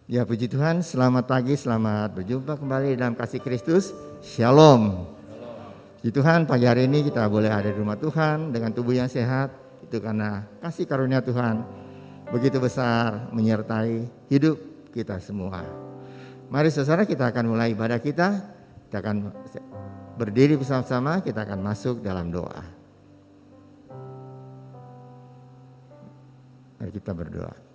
Ya puji Tuhan, selamat pagi, selamat berjumpa kembali dalam kasih Kristus. Shalom. Puji Tuhan, pagi hari ini kita boleh ada di rumah Tuhan dengan tubuh yang sehat. Itu karena kasih karunia Tuhan begitu besar menyertai hidup kita semua. Mari saudara, kita akan mulai ibadah kita. Kita akan berdiri bersama-sama, kita akan masuk dalam doa. Mari kita berdoa.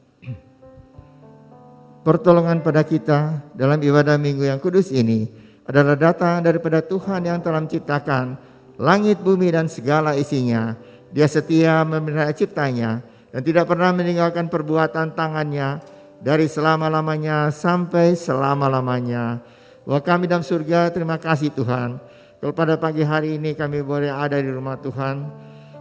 Pertolongan pada kita dalam ibadah minggu yang kudus ini adalah datang daripada Tuhan yang telah menciptakan langit, bumi dan segala isinya. Dia setia memelihara ciptanya dan tidak pernah meninggalkan perbuatan tangannya dari selama-lamanya sampai selama-lamanya. Bahwa kami dalam surga, terima kasih Tuhan. Kalau pada pagi hari ini kami boleh ada di rumah Tuhan,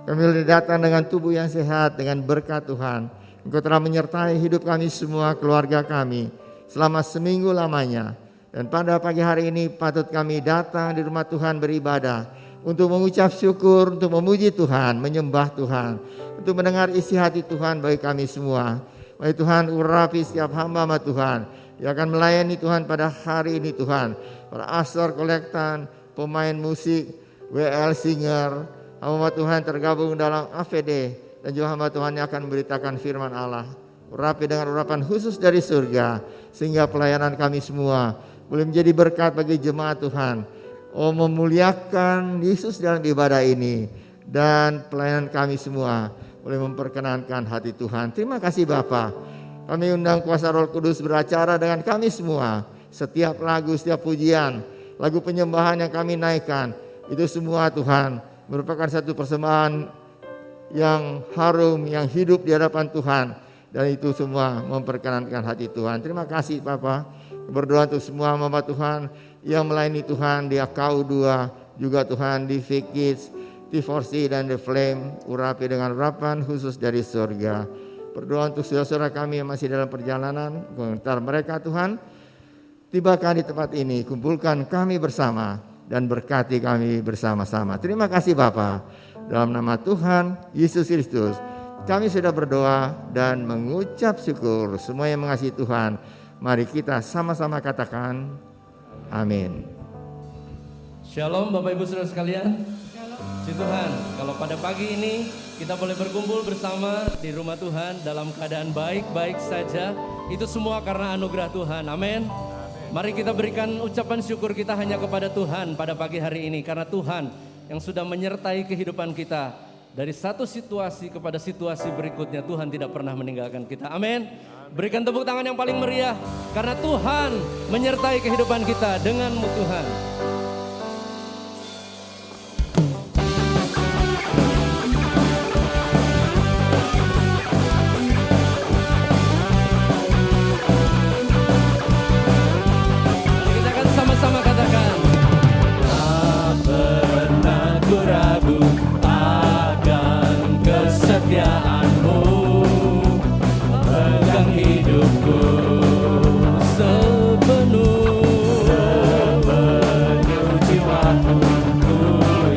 kami boleh datang dengan tubuh yang sehat, dengan berkat Tuhan. Engkau telah menyertai hidup kami semua, keluarga kami selama seminggu lamanya. Dan pada pagi hari ini patut kami datang di rumah Tuhan beribadah untuk mengucap syukur, untuk memuji Tuhan, menyembah Tuhan, untuk mendengar isi hati Tuhan bagi kami semua. Bagi Tuhan, urapi setiap hamba Tuhan yang akan melayani Tuhan pada hari ini Tuhan. Para asor kolektan, pemain musik, WL singer, hamba Tuhan tergabung dalam AVD, dan juga hamba Tuhan yang akan memberitakan firman Allah. Urapi dengan urapan khusus dari surga, sehingga pelayanan kami semua boleh menjadi berkat bagi jemaat Tuhan. Oh, memuliakan Yesus dalam ibadah ini, dan pelayanan kami semua boleh memperkenankan hati Tuhan. Terima kasih Bapa. Kami undang kuasa Roh Kudus beracara dengan kami semua. Setiap lagu, setiap pujian, lagu penyembahan yang kami naikkan, itu semua Tuhan merupakan satu persembahan yang harum, yang hidup di hadapan Tuhan, dan itu semua memperkenankan hati Tuhan. Terima kasih Bapa. Berdoa untuk semua hamba Tuhan yang melayani Tuhan di AKU2, juga Tuhan di Vikids, T4C dan The Flame. Urapi dengan urapan khusus dari surga. Berdoa untuk saudara-saudara kami yang masih dalam perjalanan, komentar mereka Tuhan, tibakan di tempat ini, kumpulkan kami bersama dan berkati kami bersama-sama. Terima kasih Bapa. Dalam nama Tuhan Yesus Kristus kami sudah berdoa dan mengucap syukur. Semua yang mengasihi Tuhan, mari kita sama-sama katakan amin. Shalom Bapak Ibu Saudara sekalian. Puji Tuhan, kalau pada pagi ini kita boleh berkumpul bersama di rumah Tuhan dalam keadaan baik-baik saja, itu semua karena anugerah Tuhan. Amin. Mari kita berikan ucapan syukur kita hanya kepada Tuhan pada pagi hari ini, karena Tuhan yang sudah menyertai kehidupan kita dari satu situasi kepada situasi berikutnya. Tuhan tidak pernah meninggalkan kita. Amin. Berikan tepuk tangan yang paling meriah, karena Tuhan menyertai kehidupan kita. Denganmu Tuhan. Kita akan sama-sama katakan, ragu akan kesetiaanmu, pegang hidupku sepenuh jiwaku, ku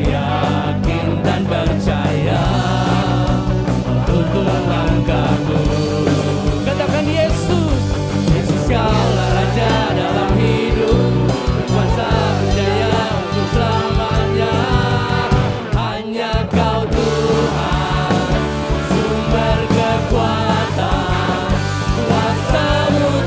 yakin dan percaya untuk langkahku. Katakan Yesus, Yesus kaulah Raja dalam hidup, berkuasa berjaya untuk selamanya. Kekuatan, kuasa-Mu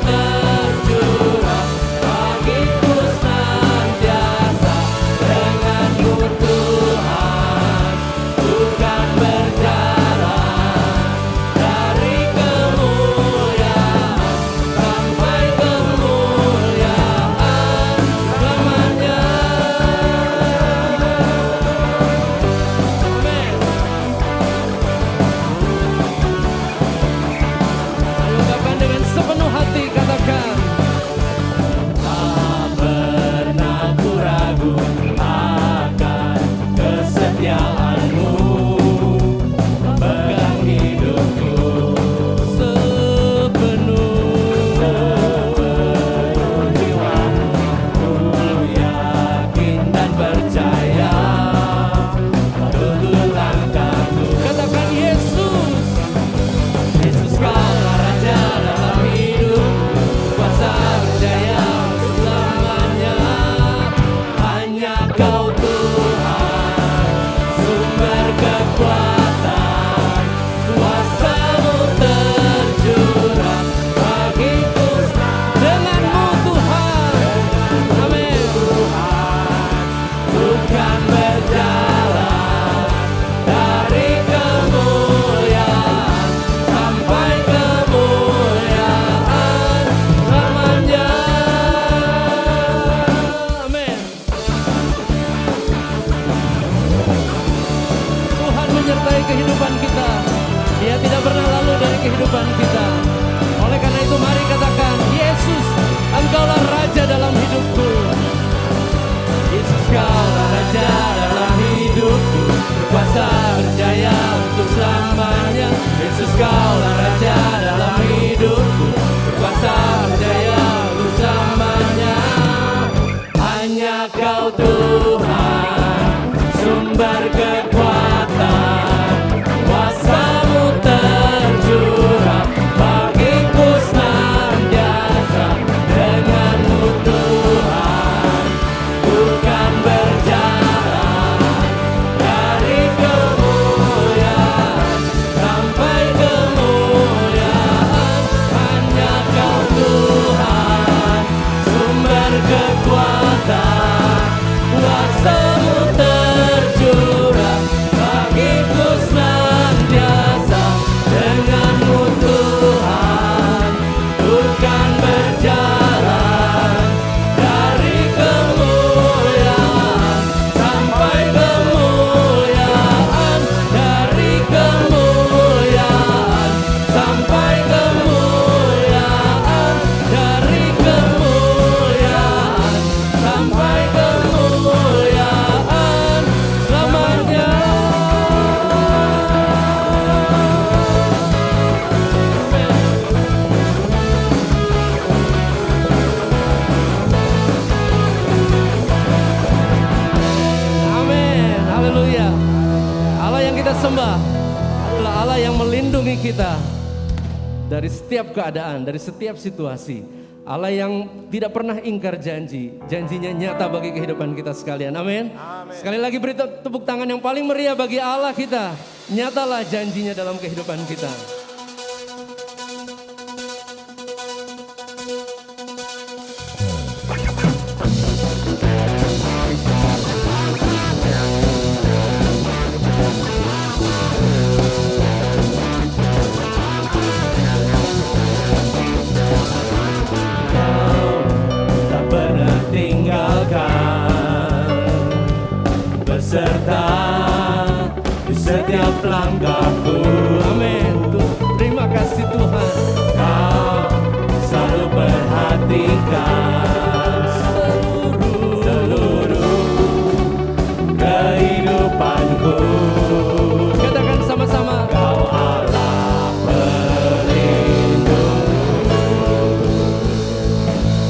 akan berjalan dari kemuliaan sampai kemuliaan, dari kemuliaan sampai kemuliaan, dari kemuliaan sampai kemuliaan selamanya. Amin, haleluya. Allah yang kita sembah adalah Allah yang melindungi kita dari setiap keadaan, dari setiap situasi. Allah yang tidak pernah ingkar janji, janjinya nyata bagi kehidupan kita sekalian. Amin. Sekali lagi beri tepuk tangan yang paling meriah bagi Allah kita. Nyatalah janjinya dalam kehidupan kita. Tak pernah tinggalkan, beserta di setiap langkahku. Amin. Terima kasih Tuhan. Kau selalu perhatikan seluruh kehidupanku. Katakan sama-sama. Kau Allah pelindung,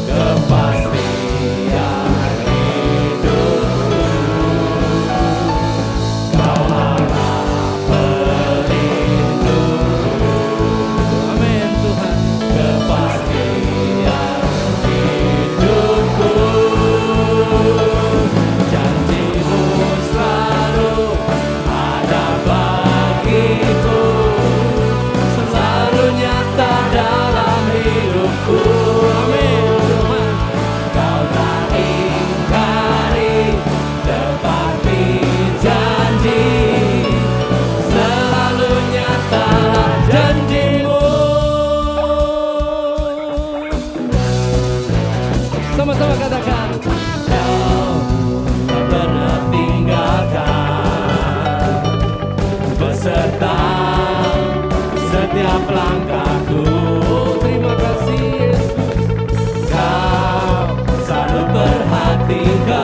kepastian hidupku. Kau Allah pelindung. Amin Tuhan. Kepastian hidupku. Janjimu selalu ada bagiku, selalu nyata dalam hidupku. Amin Tuhan. Kau tak ingkari, tepati janji, selalu nyata janjimu. Sama-sama katakan. Kau tak pernah tinggalkan, beserta setiap langkahku. Terima kasih Yesus. Kau selalu perhatikan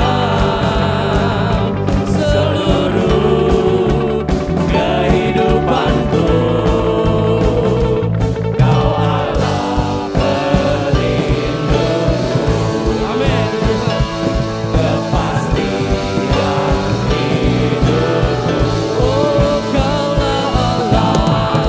seluruh kehidupanku. Kau Allah pelindung. Amin Tuhan. Kepastian hidupku. Oh Kaulah Allah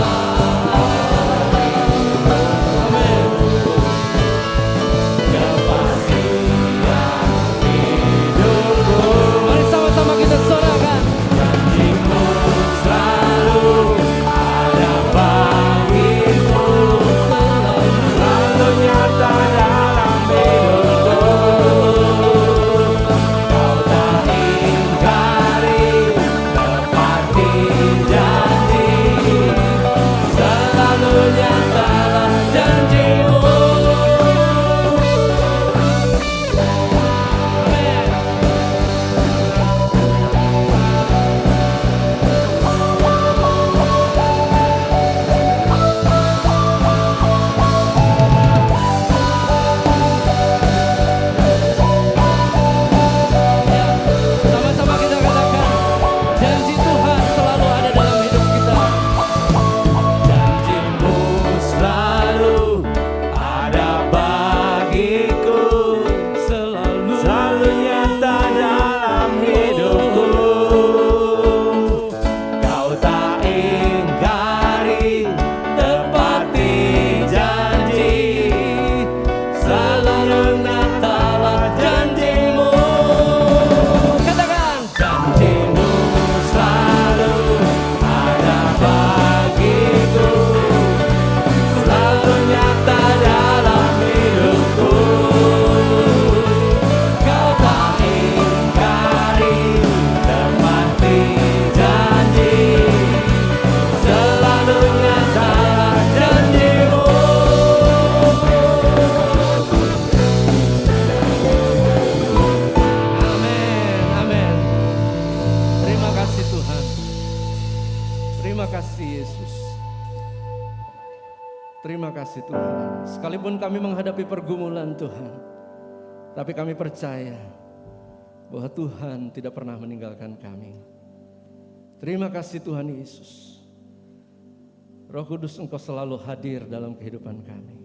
kasih Tuhan. Sekalipun kami menghadapi pergumulan Tuhan, tapi kami percaya bahwa Tuhan tidak pernah meninggalkan kami. Terima kasih Tuhan Yesus. Roh Kudus, Engkau selalu hadir dalam kehidupan kami,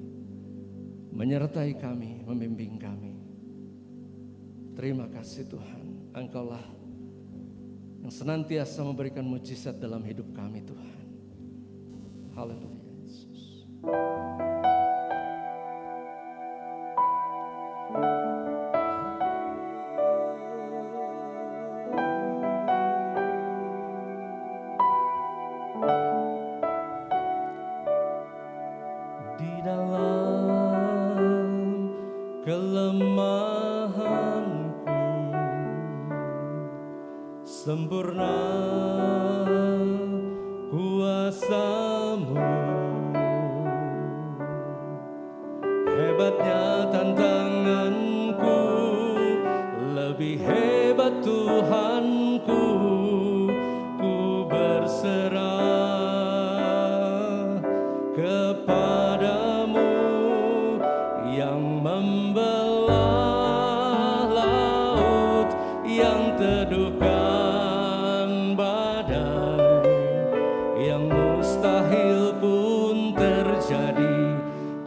menyertai kami, membimbing kami. Terima kasih Tuhan, Engkaulah yang senantiasa memberikan mujizat dalam hidup kami Tuhan. Haleluya Yesus. Di dalam kelemahanku sempurna kuasa-Mu, hebatnya tantanganku, lebih hebat Tuhanku. Ku berserah kepadamu yang membelah laut, yang teduhkan badai, yang mustahil pun terjadi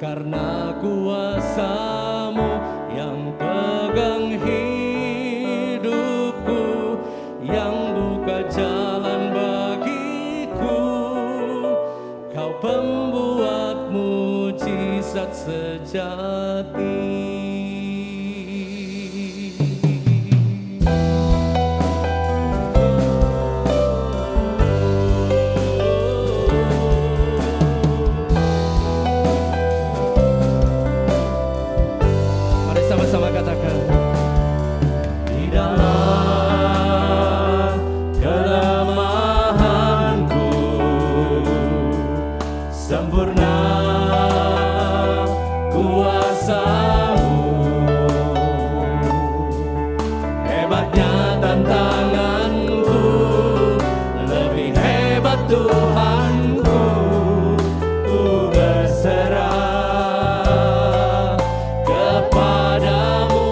karena kuasa-Mu yang pegang hidupku, yang buka jalan bagiku. Kau pembuat mujizat sejati. Mari sama-sama katakan. Di dalam kelemahanku sempurna kuasa-Mu, hebatnya tantanganku, lebih hebat Tuhanku. Ku berserah kepadamu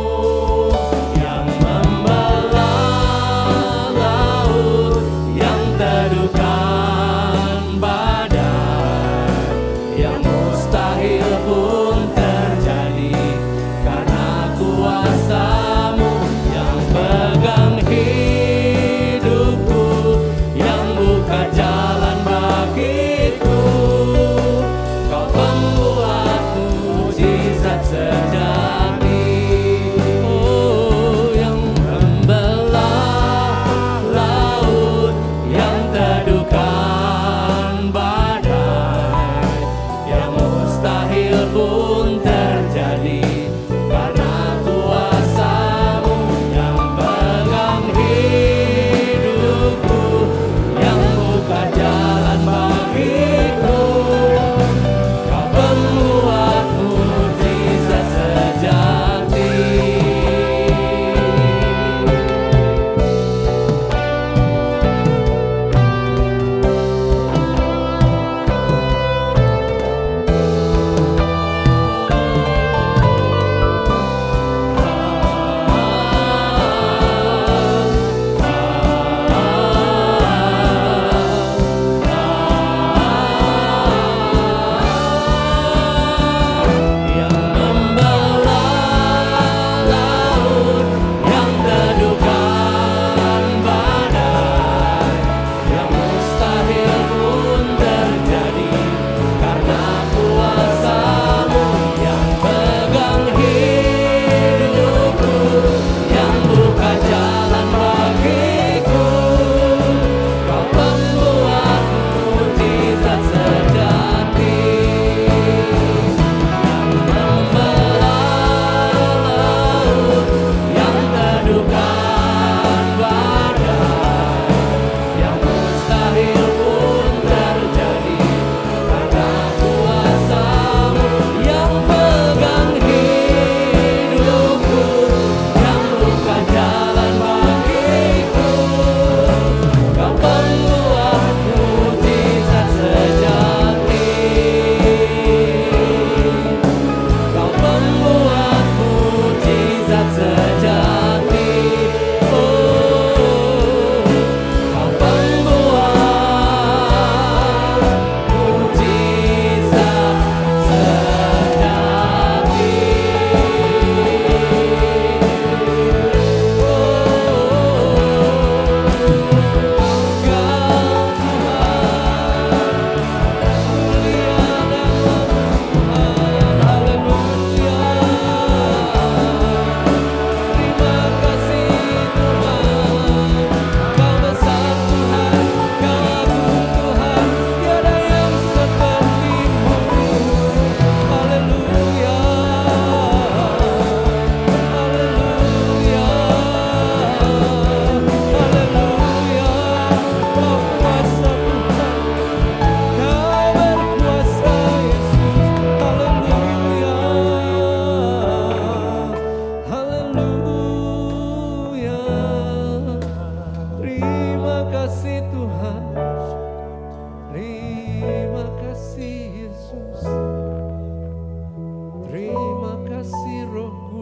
yang membelah laut, yang teduhkan badai, yang mustahil pun terjadi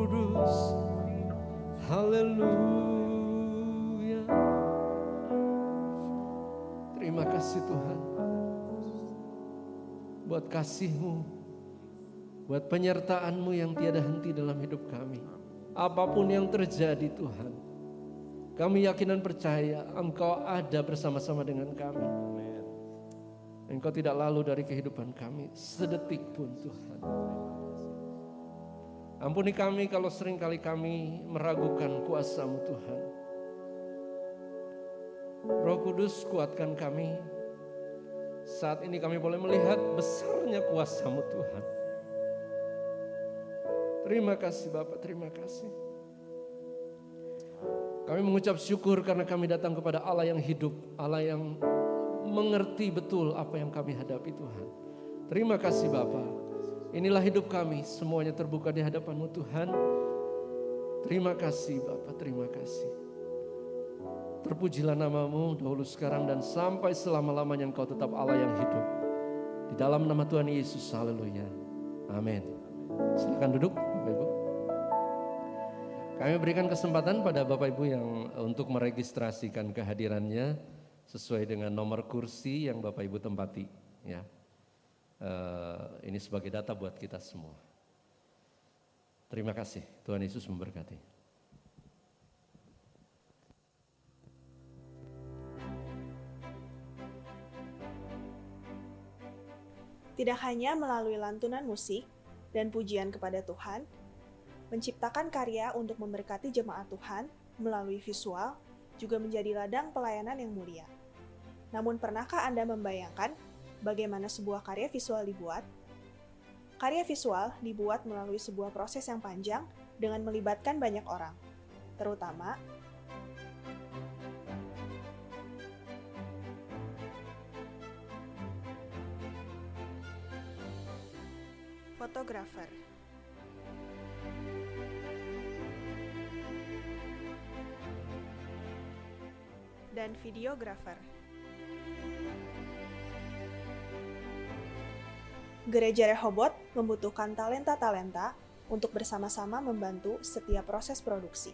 Kudus. Haleluya. Terima kasih Tuhan buat kasih-Mu, buat penyertaan-Mu yang tiada henti dalam hidup kami. Apapun yang terjadi Tuhan, kami yakin dan percaya Engkau ada bersama-sama dengan kami. Engkau tidak lalu dari kehidupan kami sedetik pun Tuhan. Ampuni kami kalau seringkali kami meragukan kuasa-Mu Tuhan. Roh Kudus, kuatkan kami. Saat ini kami boleh melihat besarnya kuasa-Mu Tuhan. Terima kasih Bapak, terima kasih. Kami mengucap syukur karena kami datang kepada Allah yang hidup, Allah yang mengerti betul apa yang kami hadapi Tuhan. Terima kasih Bapak. Inilah hidup kami, semuanya terbuka di hadapan-Mu Tuhan. Terima kasih Bapak, terima kasih. Terpujilah nama-Mu dahulu sekarang dan sampai selama-lamanya Engkau tetap Allah yang hidup. Di dalam nama Tuhan Yesus, haleluya. Amin. Silakan duduk Bapak Ibu. Kami berikan kesempatan pada Bapak Ibu yang untuk meregistrasikan kehadirannya sesuai dengan nomor kursi yang Bapak Ibu tempati. Ya. Ini sebagai data buat kita semua. Terima kasih, Tuhan Yesus memberkati. Tidak hanya melalui lantunan musik dan pujian kepada Tuhan, menciptakan karya untuk memberkati jemaat Tuhan melalui visual juga menjadi ladang pelayanan yang mulia. Namun pernahkah Anda membayangkan bagaimana sebuah karya visual dibuat? Karya visual dibuat melalui sebuah proses yang panjang dengan melibatkan banyak orang, terutama fotografer, dan videografer. Gereja Rehoboth membutuhkan talenta-talenta untuk bersama-sama membantu setiap proses produksi,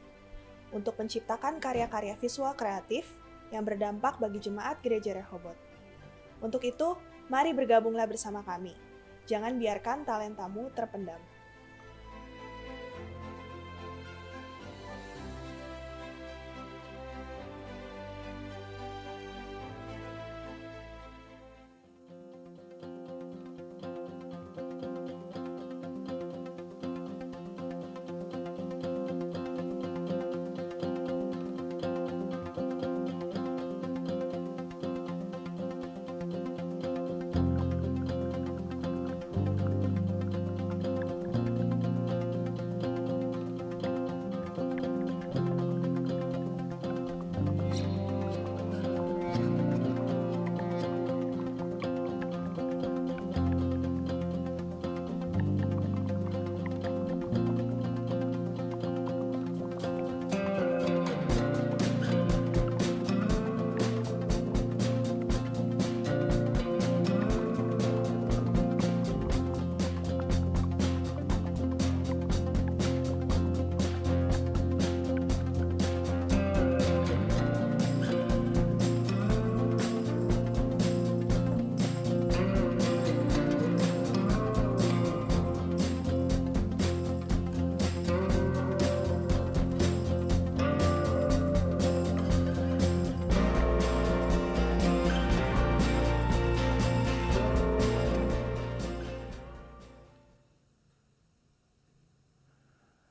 untuk menciptakan karya-karya visual kreatif yang berdampak bagi jemaat Gereja Rehoboth. Untuk itu, mari bergabunglah bersama kami. Jangan biarkan talentamu terpendam.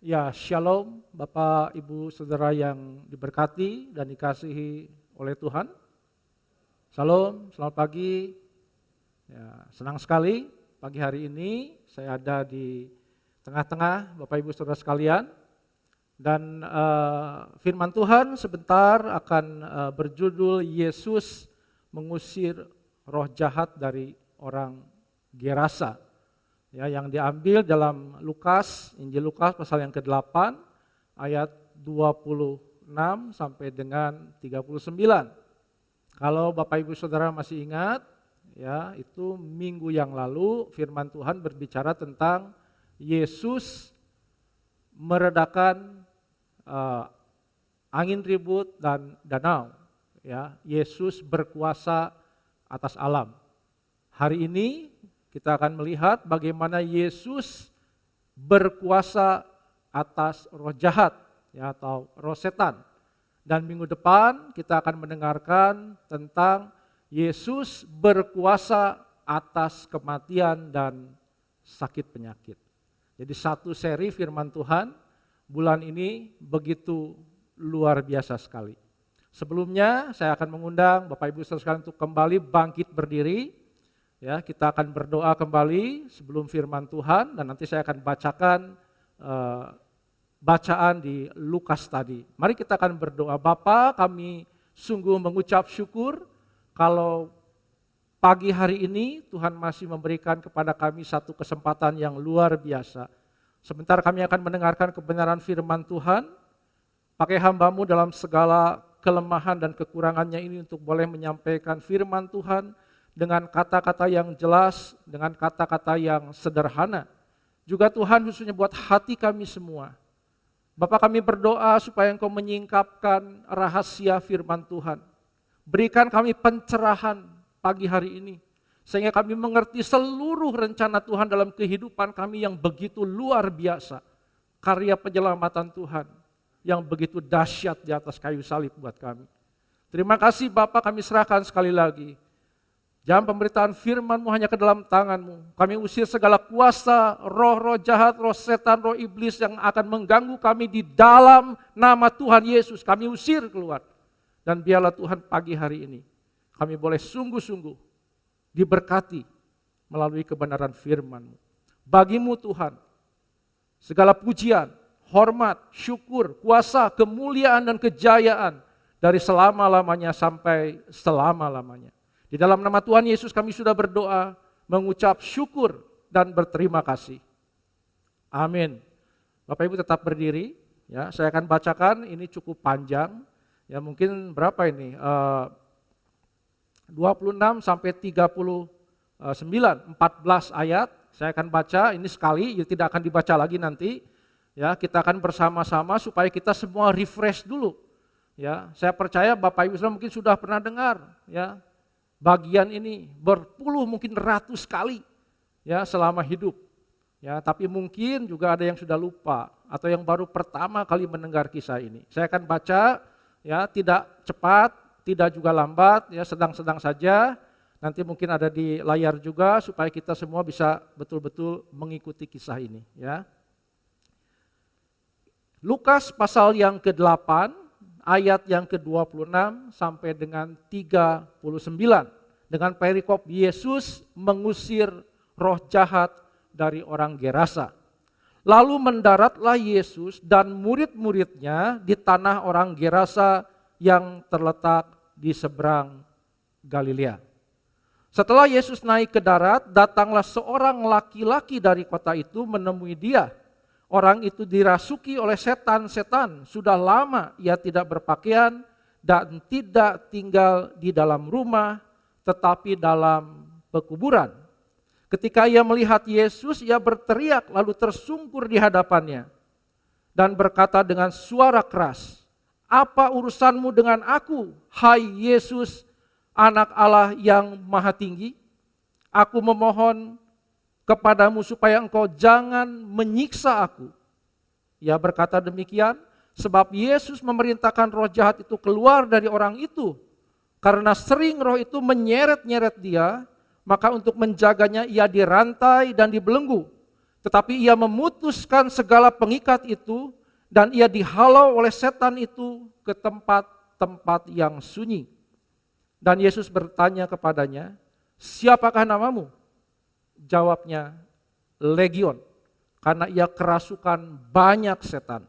Ya, shalom Bapak, Ibu, Saudara yang diberkati dan dikasihi oleh Tuhan. Shalom, selamat pagi. Ya, senang sekali pagi hari ini saya ada di tengah-tengah Bapak, Ibu, Saudara sekalian. Dan firman Tuhan sebentar akan berjudul Yesus mengusir roh jahat dari orang Gerasa. Ya, yang diambil dalam Lukas, Injil Lukas pasal yang ke-8 ayat 26 sampai dengan 39. Kalau Bapak Ibu Saudara masih ingat, ya, itu minggu yang lalu firman Tuhan berbicara tentang Yesus meredakan angin ribut dan danau. Ya, Yesus berkuasa atas alam. Hari ini kita akan melihat bagaimana Yesus berkuasa atas roh jahat, ya, atau roh setan. Dan minggu depan kita akan mendengarkan tentang Yesus berkuasa atas kematian dan sakit penyakit. Jadi satu seri firman Tuhan bulan ini begitu luar biasa sekali. Sebelumnya saya akan mengundang Bapak Ibu saudara sekalian untuk kembali bangkit berdiri. Ya, kita akan berdoa kembali sebelum firman Tuhan dan nanti saya akan bacakan bacaan di Lukas tadi. Mari kita akan berdoa. Bapa, kami sungguh mengucap syukur kalau pagi hari ini Tuhan masih memberikan kepada kami satu kesempatan yang luar biasa. Sebentar kami akan mendengarkan kebenaran firman Tuhan. Pakai hamba-Mu dalam segala kelemahan dan kekurangannya ini untuk boleh menyampaikan firman Tuhan dengan kata-kata yang jelas, dengan kata-kata yang sederhana. Juga Tuhan khususnya buat hati kami semua. Bapak, kami berdoa supaya Engkau menyingkapkan rahasia firman Tuhan. Berikan kami pencerahan pagi hari ini, sehingga kami mengerti seluruh rencana Tuhan dalam kehidupan kami yang begitu luar biasa. Karya penyelamatan Tuhan yang begitu dahsyat di atas kayu salib buat kami. Terima kasih Bapak, kami serahkan sekali lagi. Jam pemberitaan firman-Mu hanya ke dalam tangan-Mu. Kami usir segala kuasa, roh-roh jahat, roh setan, roh iblis yang akan mengganggu kami di dalam nama Tuhan Yesus. Kami usir keluar. Dan biarlah Tuhan pagi hari ini kami boleh sungguh-sungguh diberkati melalui kebenaran firman-Mu. Bagi-Mu Tuhan, segala pujian, hormat, syukur, kuasa, kemuliaan dan kejayaan dari selama-lamanya sampai selama-lamanya. Di dalam nama Tuhan Yesus kami sudah berdoa, mengucap syukur dan berterima kasih. Amin. Bapak Ibu tetap berdiri, ya. Saya akan bacakan, ini cukup panjang. Ya mungkin berapa ini? 26 sampai 39, 14 ayat. Saya akan baca ini sekali, ya tidak akan dibaca lagi nanti. Ya, kita akan bersama-sama supaya kita semua refresh dulu. Ya, saya percaya Bapak Ibu mungkin sudah pernah dengar, ya. Bagian ini berpuluh mungkin ratus kali ya selama hidup. Ya, tapi mungkin juga ada yang sudah lupa atau yang baru pertama kali mendengar kisah ini. Saya akan baca ya, tidak cepat, tidak juga lambat, ya sedang-sedang saja. Nanti mungkin ada di layar juga supaya kita semua bisa betul-betul mengikuti kisah ini, ya. Lukas pasal yang ke-8 ayat yang ke-26 sampai dengan 39. Dengan perikop Yesus mengusir roh jahat dari orang Gerasa. Lalu mendaratlah Yesus dan murid-muridnya di tanah orang Gerasa yang terletak di seberang Galilea. Setelah Yesus naik ke darat, datanglah seorang laki-laki dari kota itu menemui dia. Orang itu dirasuki oleh setan-setan, sudah lama ia tidak berpakaian dan tidak tinggal di dalam rumah, tetapi dalam pekuburan. Ketika ia melihat Yesus, ia berteriak lalu tersungkur di hadapannya dan berkata dengan suara keras, "Apa urusanmu dengan aku, hai Yesus, Anak Allah yang Maha Tinggi? Aku memohon kepadamu supaya engkau jangan menyiksa aku." Ia berkata demikian sebab Yesus memerintahkan roh jahat itu keluar dari orang itu. Karena sering roh itu menyeret-nyeret dia, maka untuk menjaganya ia dirantai dan dibelenggu. Tetapi ia memutuskan segala pengikat itu dan ia dihalau oleh setan itu ke tempat-tempat yang sunyi. Dan Yesus bertanya kepadanya, "Siapakah namamu?" Jawabnya, "Legion," karena ia kerasukan banyak setan.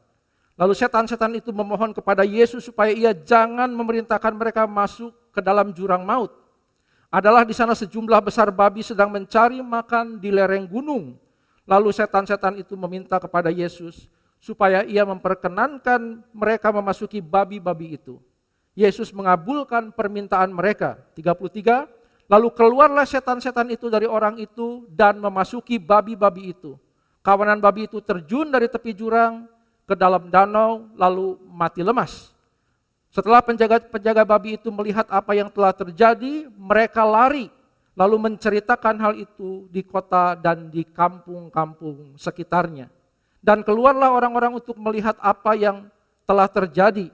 Lalu setan-setan itu memohon kepada Yesus supaya ia jangan memerintahkan mereka masuk ke dalam jurang maut. Adalah di sana sejumlah besar babi sedang mencari makan di lereng gunung. Lalu setan-setan itu meminta kepada Yesus supaya ia memperkenankan mereka memasuki babi-babi itu. Yesus mengabulkan permintaan mereka. 33, lalu keluarlah setan-setan itu dari orang itu dan memasuki babi-babi itu. Kawanan babi itu terjun dari tepi jurang ke dalam danau lalu mati lemas. Setelah penjaga babi itu melihat apa yang telah terjadi, mereka lari lalu menceritakan hal itu di kota dan di kampung-kampung sekitarnya. Dan keluarlah orang-orang untuk melihat apa yang telah terjadi.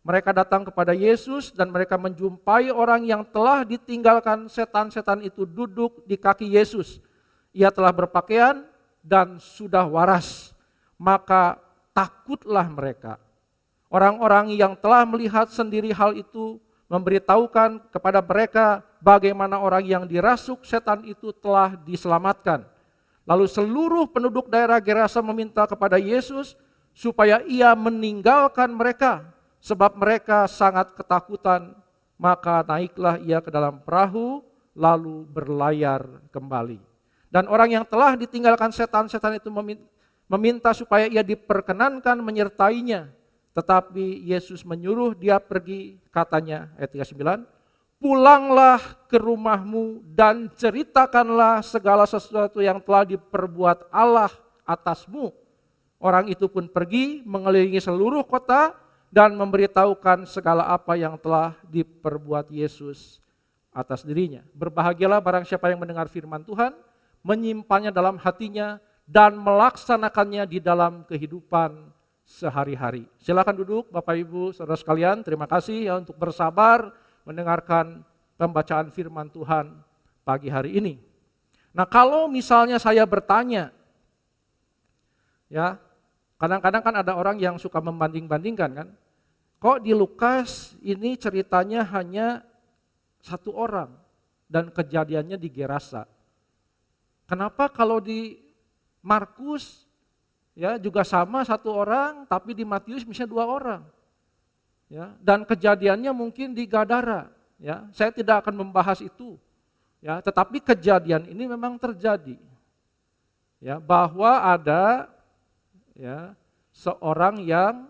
Mereka datang kepada Yesus dan mereka menjumpai orang yang telah ditinggalkan setan-setan itu duduk di kaki Yesus. Ia telah berpakaian dan sudah waras. Maka takutlah mereka. Orang-orang yang telah melihat sendiri hal itu memberitahukan kepada mereka bagaimana orang yang dirasuk setan itu telah diselamatkan. Lalu seluruh penduduk daerah Gerasa meminta kepada Yesus supaya ia meninggalkan mereka, sebab mereka sangat ketakutan. Maka naiklah ia ke dalam perahu, lalu berlayar kembali. Dan orang yang telah ditinggalkan setan-setan itu meminta supaya ia diperkenankan menyertainya. Tetapi Yesus menyuruh dia pergi, katanya, ayat 39, pulanglah ke rumahmu dan ceritakanlah segala sesuatu yang telah diperbuat Allah atasmu. Orang itu pun pergi mengelilingi seluruh kota dan memberitahukan segala apa yang telah diperbuat Yesus atas dirinya. Berbahagialah barang siapa yang mendengar firman Tuhan, menyimpannya dalam hatinya dan melaksanakannya di dalam kehidupan sehari-hari. Silakan duduk Bapak Ibu Saudara sekalian, terima kasih ya untuk bersabar mendengarkan pembacaan firman Tuhan pagi hari ini. Nah, kalau misalnya saya bertanya, ya kadang-kadang kan ada orang yang suka membanding-bandingkan kan, kok di Lukas ini ceritanya hanya satu orang dan kejadiannya di Gerasa. Kenapa kalau di Markus ya juga sama satu orang, tapi di Matius misalnya dua orang. Ya, dan kejadiannya mungkin di Gadara. Ya, saya tidak akan membahas itu. Ya, tetapi kejadian ini memang terjadi. Ya, bahwa ada ya seorang yang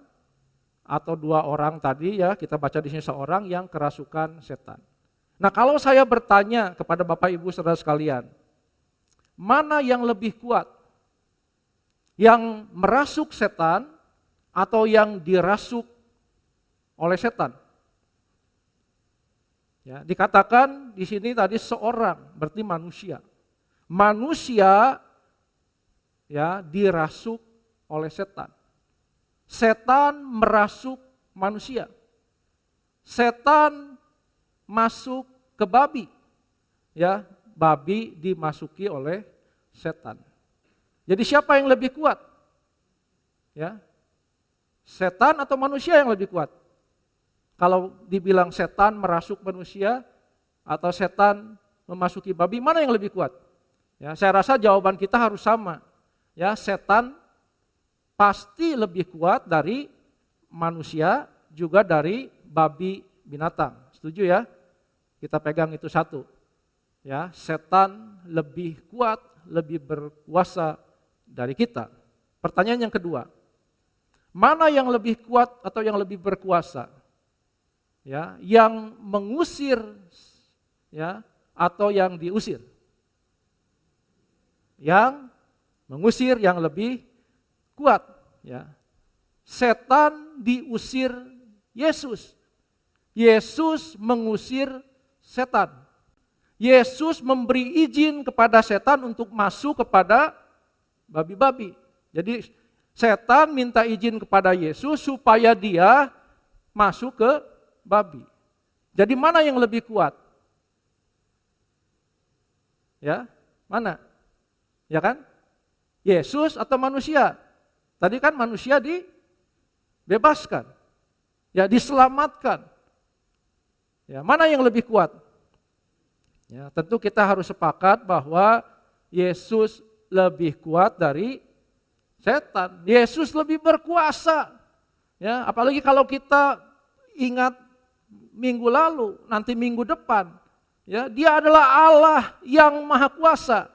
atau dua orang tadi ya kita baca di sini seorang yang kerasukan setan. Nah, kalau saya bertanya kepada Bapak Ibu Saudara sekalian, mana yang lebih kuat? Yang merasuk setan atau yang dirasuk oleh setan? Ya, dikatakan di sini tadi seorang, berarti manusia. Manusia ya dirasuk oleh setan. Setan merasuk manusia. Setan masuk ke babi. Ya, babi dimasuki oleh setan. Jadi siapa yang lebih kuat? Ya. Setan atau manusia yang lebih kuat? Kalau dibilang setan merasuk manusia atau setan memasuki babi, mana yang lebih kuat? Ya, saya rasa jawaban kita harus sama. Ya, setan pasti lebih kuat dari manusia, juga dari babi binatang. Setuju ya? Kita pegang itu satu. Ya, setan lebih kuat, lebih berkuasa dari kita. Pertanyaan yang kedua, mana yang lebih kuat atau yang lebih berkuasa? Ya, yang mengusir ya atau yang diusir? Yang mengusir yang lebih kuat, ya. Setan diusir Yesus. Yesus mengusir setan. Yesus memberi izin kepada setan untuk masuk kepada babi-babi. Jadi setan minta izin kepada Yesus supaya dia masuk ke babi. Jadi mana yang lebih kuat? Ya, mana? Ya kan? Yesus atau manusia? Tadi kan manusia dibebaskan. Ya, diselamatkan. Ya, mana yang lebih kuat? Ya, tentu kita harus sepakat bahwa Yesus lebih kuat dari setan. Yesus lebih berkuasa. Ya, apalagi kalau kita ingat minggu lalu, nanti minggu depan, ya, dia adalah Allah yang maha kuasa.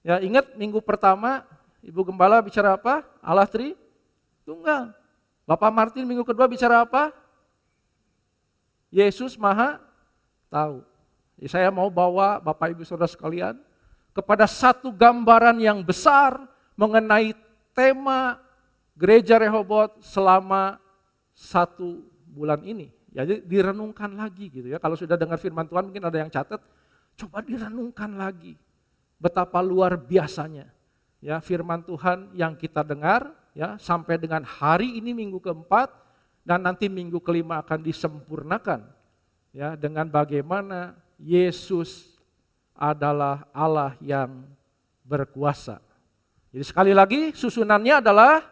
Ya, ingat minggu pertama Ibu Gembala bicara apa? Allah Tritunggal. Bapak Martin minggu kedua bicara apa? Yesus maha tahu. Jadi saya mau bawa Bapak Ibu Saudara sekalian kepada satu gambaran yang besar mengenai tema gereja Rehoboth selama 1 bulan ini. Jadi direnungkan lagi gitu ya. Kalau sudah dengar firman Tuhan mungkin ada yang catat, coba direnungkan lagi. Betapa luar biasanya ya firman Tuhan yang kita dengar ya sampai dengan hari ini minggu keempat dan nanti minggu kelima akan disempurnakan ya dengan bagaimana Yesus adalah Allah yang berkuasa. Jadi sekali lagi susunannya adalah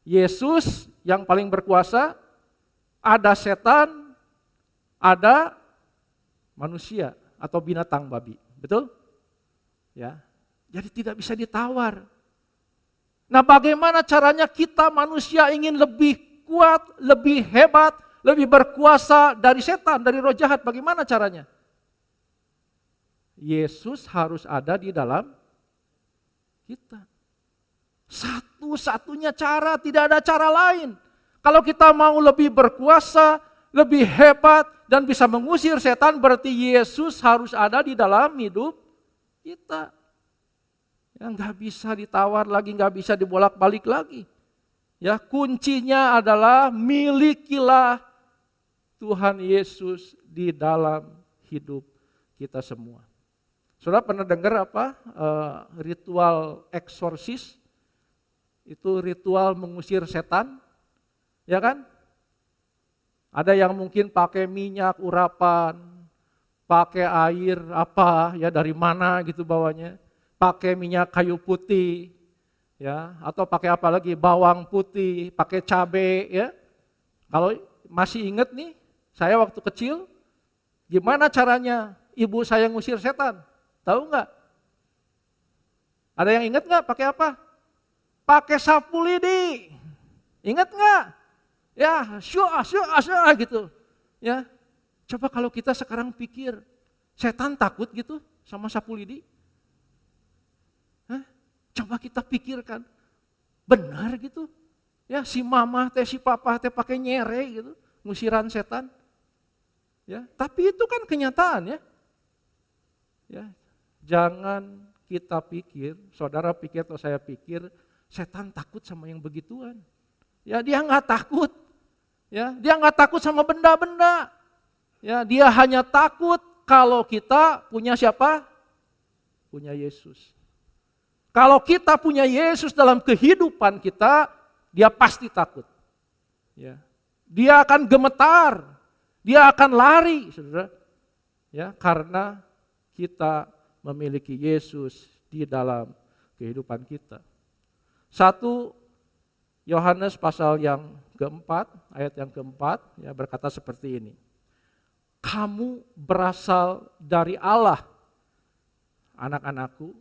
Yesus yang paling berkuasa, ada setan, ada manusia atau binatang babi. Betul? Ya. Jadi tidak bisa ditawar. Nah, bagaimana caranya kita manusia ingin lebih kuat, lebih hebat, lebih berkuasa dari setan, dari roh jahat? Bagaimana caranya? Yesus harus ada di dalam kita. Satu-satunya cara, tidak ada cara lain. Kalau kita mau lebih berkuasa, lebih hebat, dan bisa mengusir setan, berarti Yesus harus ada di dalam hidup kita. Ya, nggak bisa ditawar lagi, nggak bisa dibolak-balik lagi. Ya, kuncinya adalah milikilah Tuhan Yesus di dalam hidup kita semua. Saudara pernah dengar apa ritual eksorsis? Itu ritual mengusir setan, ya kan? Ada yang mungkin pakai minyak urapan, pakai air apa ya dari mana gitu bawanya, pakai minyak kayu putih, ya atau pakai apa lagi bawang putih, pakai cabai ya. Kalau masih ingat nih, saya waktu kecil gimana caranya ibu saya ngusir setan? Tahu nggak? Ada yang ingat nggak pakai apa? Pakai sapu lidi. Ingat nggak? Ya, syuah gitu. Ya, coba kalau kita sekarang pikir, setan takut gitu sama sapu lidi? Hah? Coba kita pikirkan, benar gitu? Ya, si mama teh, si papa teh pakai nyere gitu, ngusiran setan. Ya, tapi itu kan kenyataan ya. Ya, jangan kita pikir, saudara pikir atau saya pikir, setan takut sama yang begituan. Ya dia nggak takut. Ya dia nggak takut sama benda-benda. Ya dia hanya takut kalau kita punya siapa? Punya Yesus. Kalau kita punya Yesus dalam kehidupan kita, dia pasti takut. Ya dia akan gemetar, dia akan lari, saudara. Ya karena kita memiliki Yesus di dalam kehidupan kita. 1 Yohanes pasal yang keempat, ayat yang keempat, ya berkata seperti ini. Kamu berasal dari Allah, anak-anakku,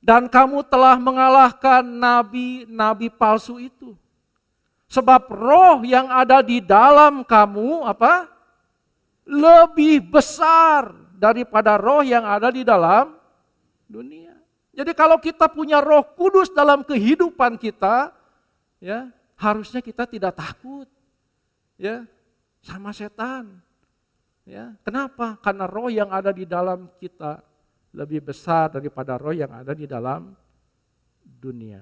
dan kamu telah mengalahkan nabi-nabi palsu itu. Sebab roh yang ada di dalam kamu, apa? Lebih besar daripada roh yang ada di dalam dunia. Jadi kalau kita punya Roh Kudus dalam kehidupan kita, ya harusnya kita tidak takut, ya sama setan. Ya kenapa? Karena roh yang ada di dalam kita lebih besar daripada roh yang ada di dalam dunia.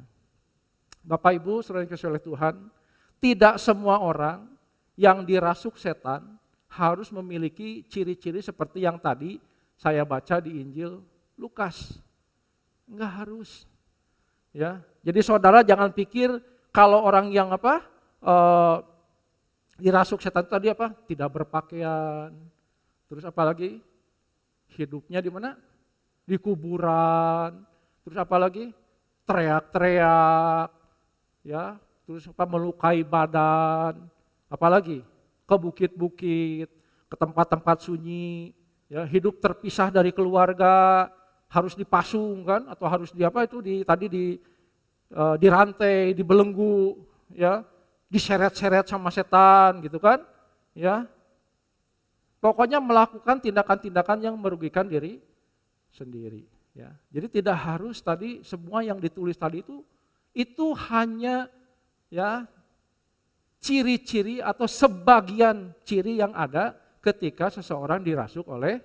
Bapak Ibu, saudara yang dikasihi oleh Tuhan, tidak semua orang yang dirasuk setan harus memiliki ciri-ciri seperti yang tadi saya baca di Injil Lukas. Enggak harus. Ya. Jadi saudara jangan pikir kalau orang yang dirasuk setan tadi tidak berpakaian. Terus apa lagi? Hidupnya di mana? Di kuburan. Terus apa lagi? Teriak-teriak. Ya, terus melukai badan. Apalagi? Ke bukit-bukit, ke tempat-tempat sunyi, ya, hidup terpisah dari keluarga. Harus dipasung kan atau harus dirantai, dibelenggu, ya, diseret-seret sama setan gitu kan, ya. Pokoknya melakukan tindakan-tindakan yang merugikan diri sendiri, ya. Jadi tidak harus tadi semua yang ditulis tadi itu hanya ya ciri-ciri atau sebagian ciri yang ada ketika seseorang dirasuk oleh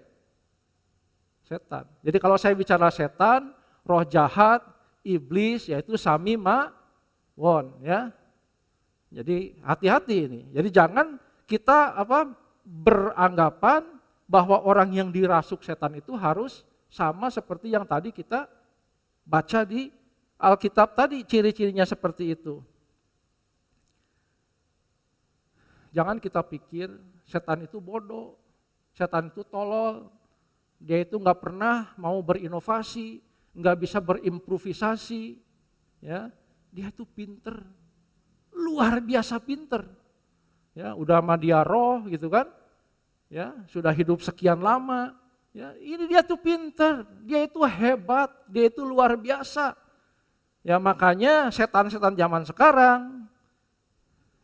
setan. Jadi kalau saya bicara setan, roh jahat, iblis, yaitu sami ya. Jadi hati-hati ini. Jadi jangan kita beranggapan bahwa orang yang dirasuk setan itu harus sama seperti yang tadi kita baca di Alkitab tadi, ciri-cirinya seperti itu. Jangan kita pikir setan itu bodoh, setan itu tolol, dia itu nggak pernah mau berinovasi, nggak bisa berimprovisasi, ya. Dia itu pinter, luar biasa pinter, ya. Udah sama dia roh gitu kan, ya. Sudah hidup sekian lama, ya. Ini dia tuh pinter, dia itu hebat, dia itu luar biasa, ya. Makanya setan-setan zaman sekarang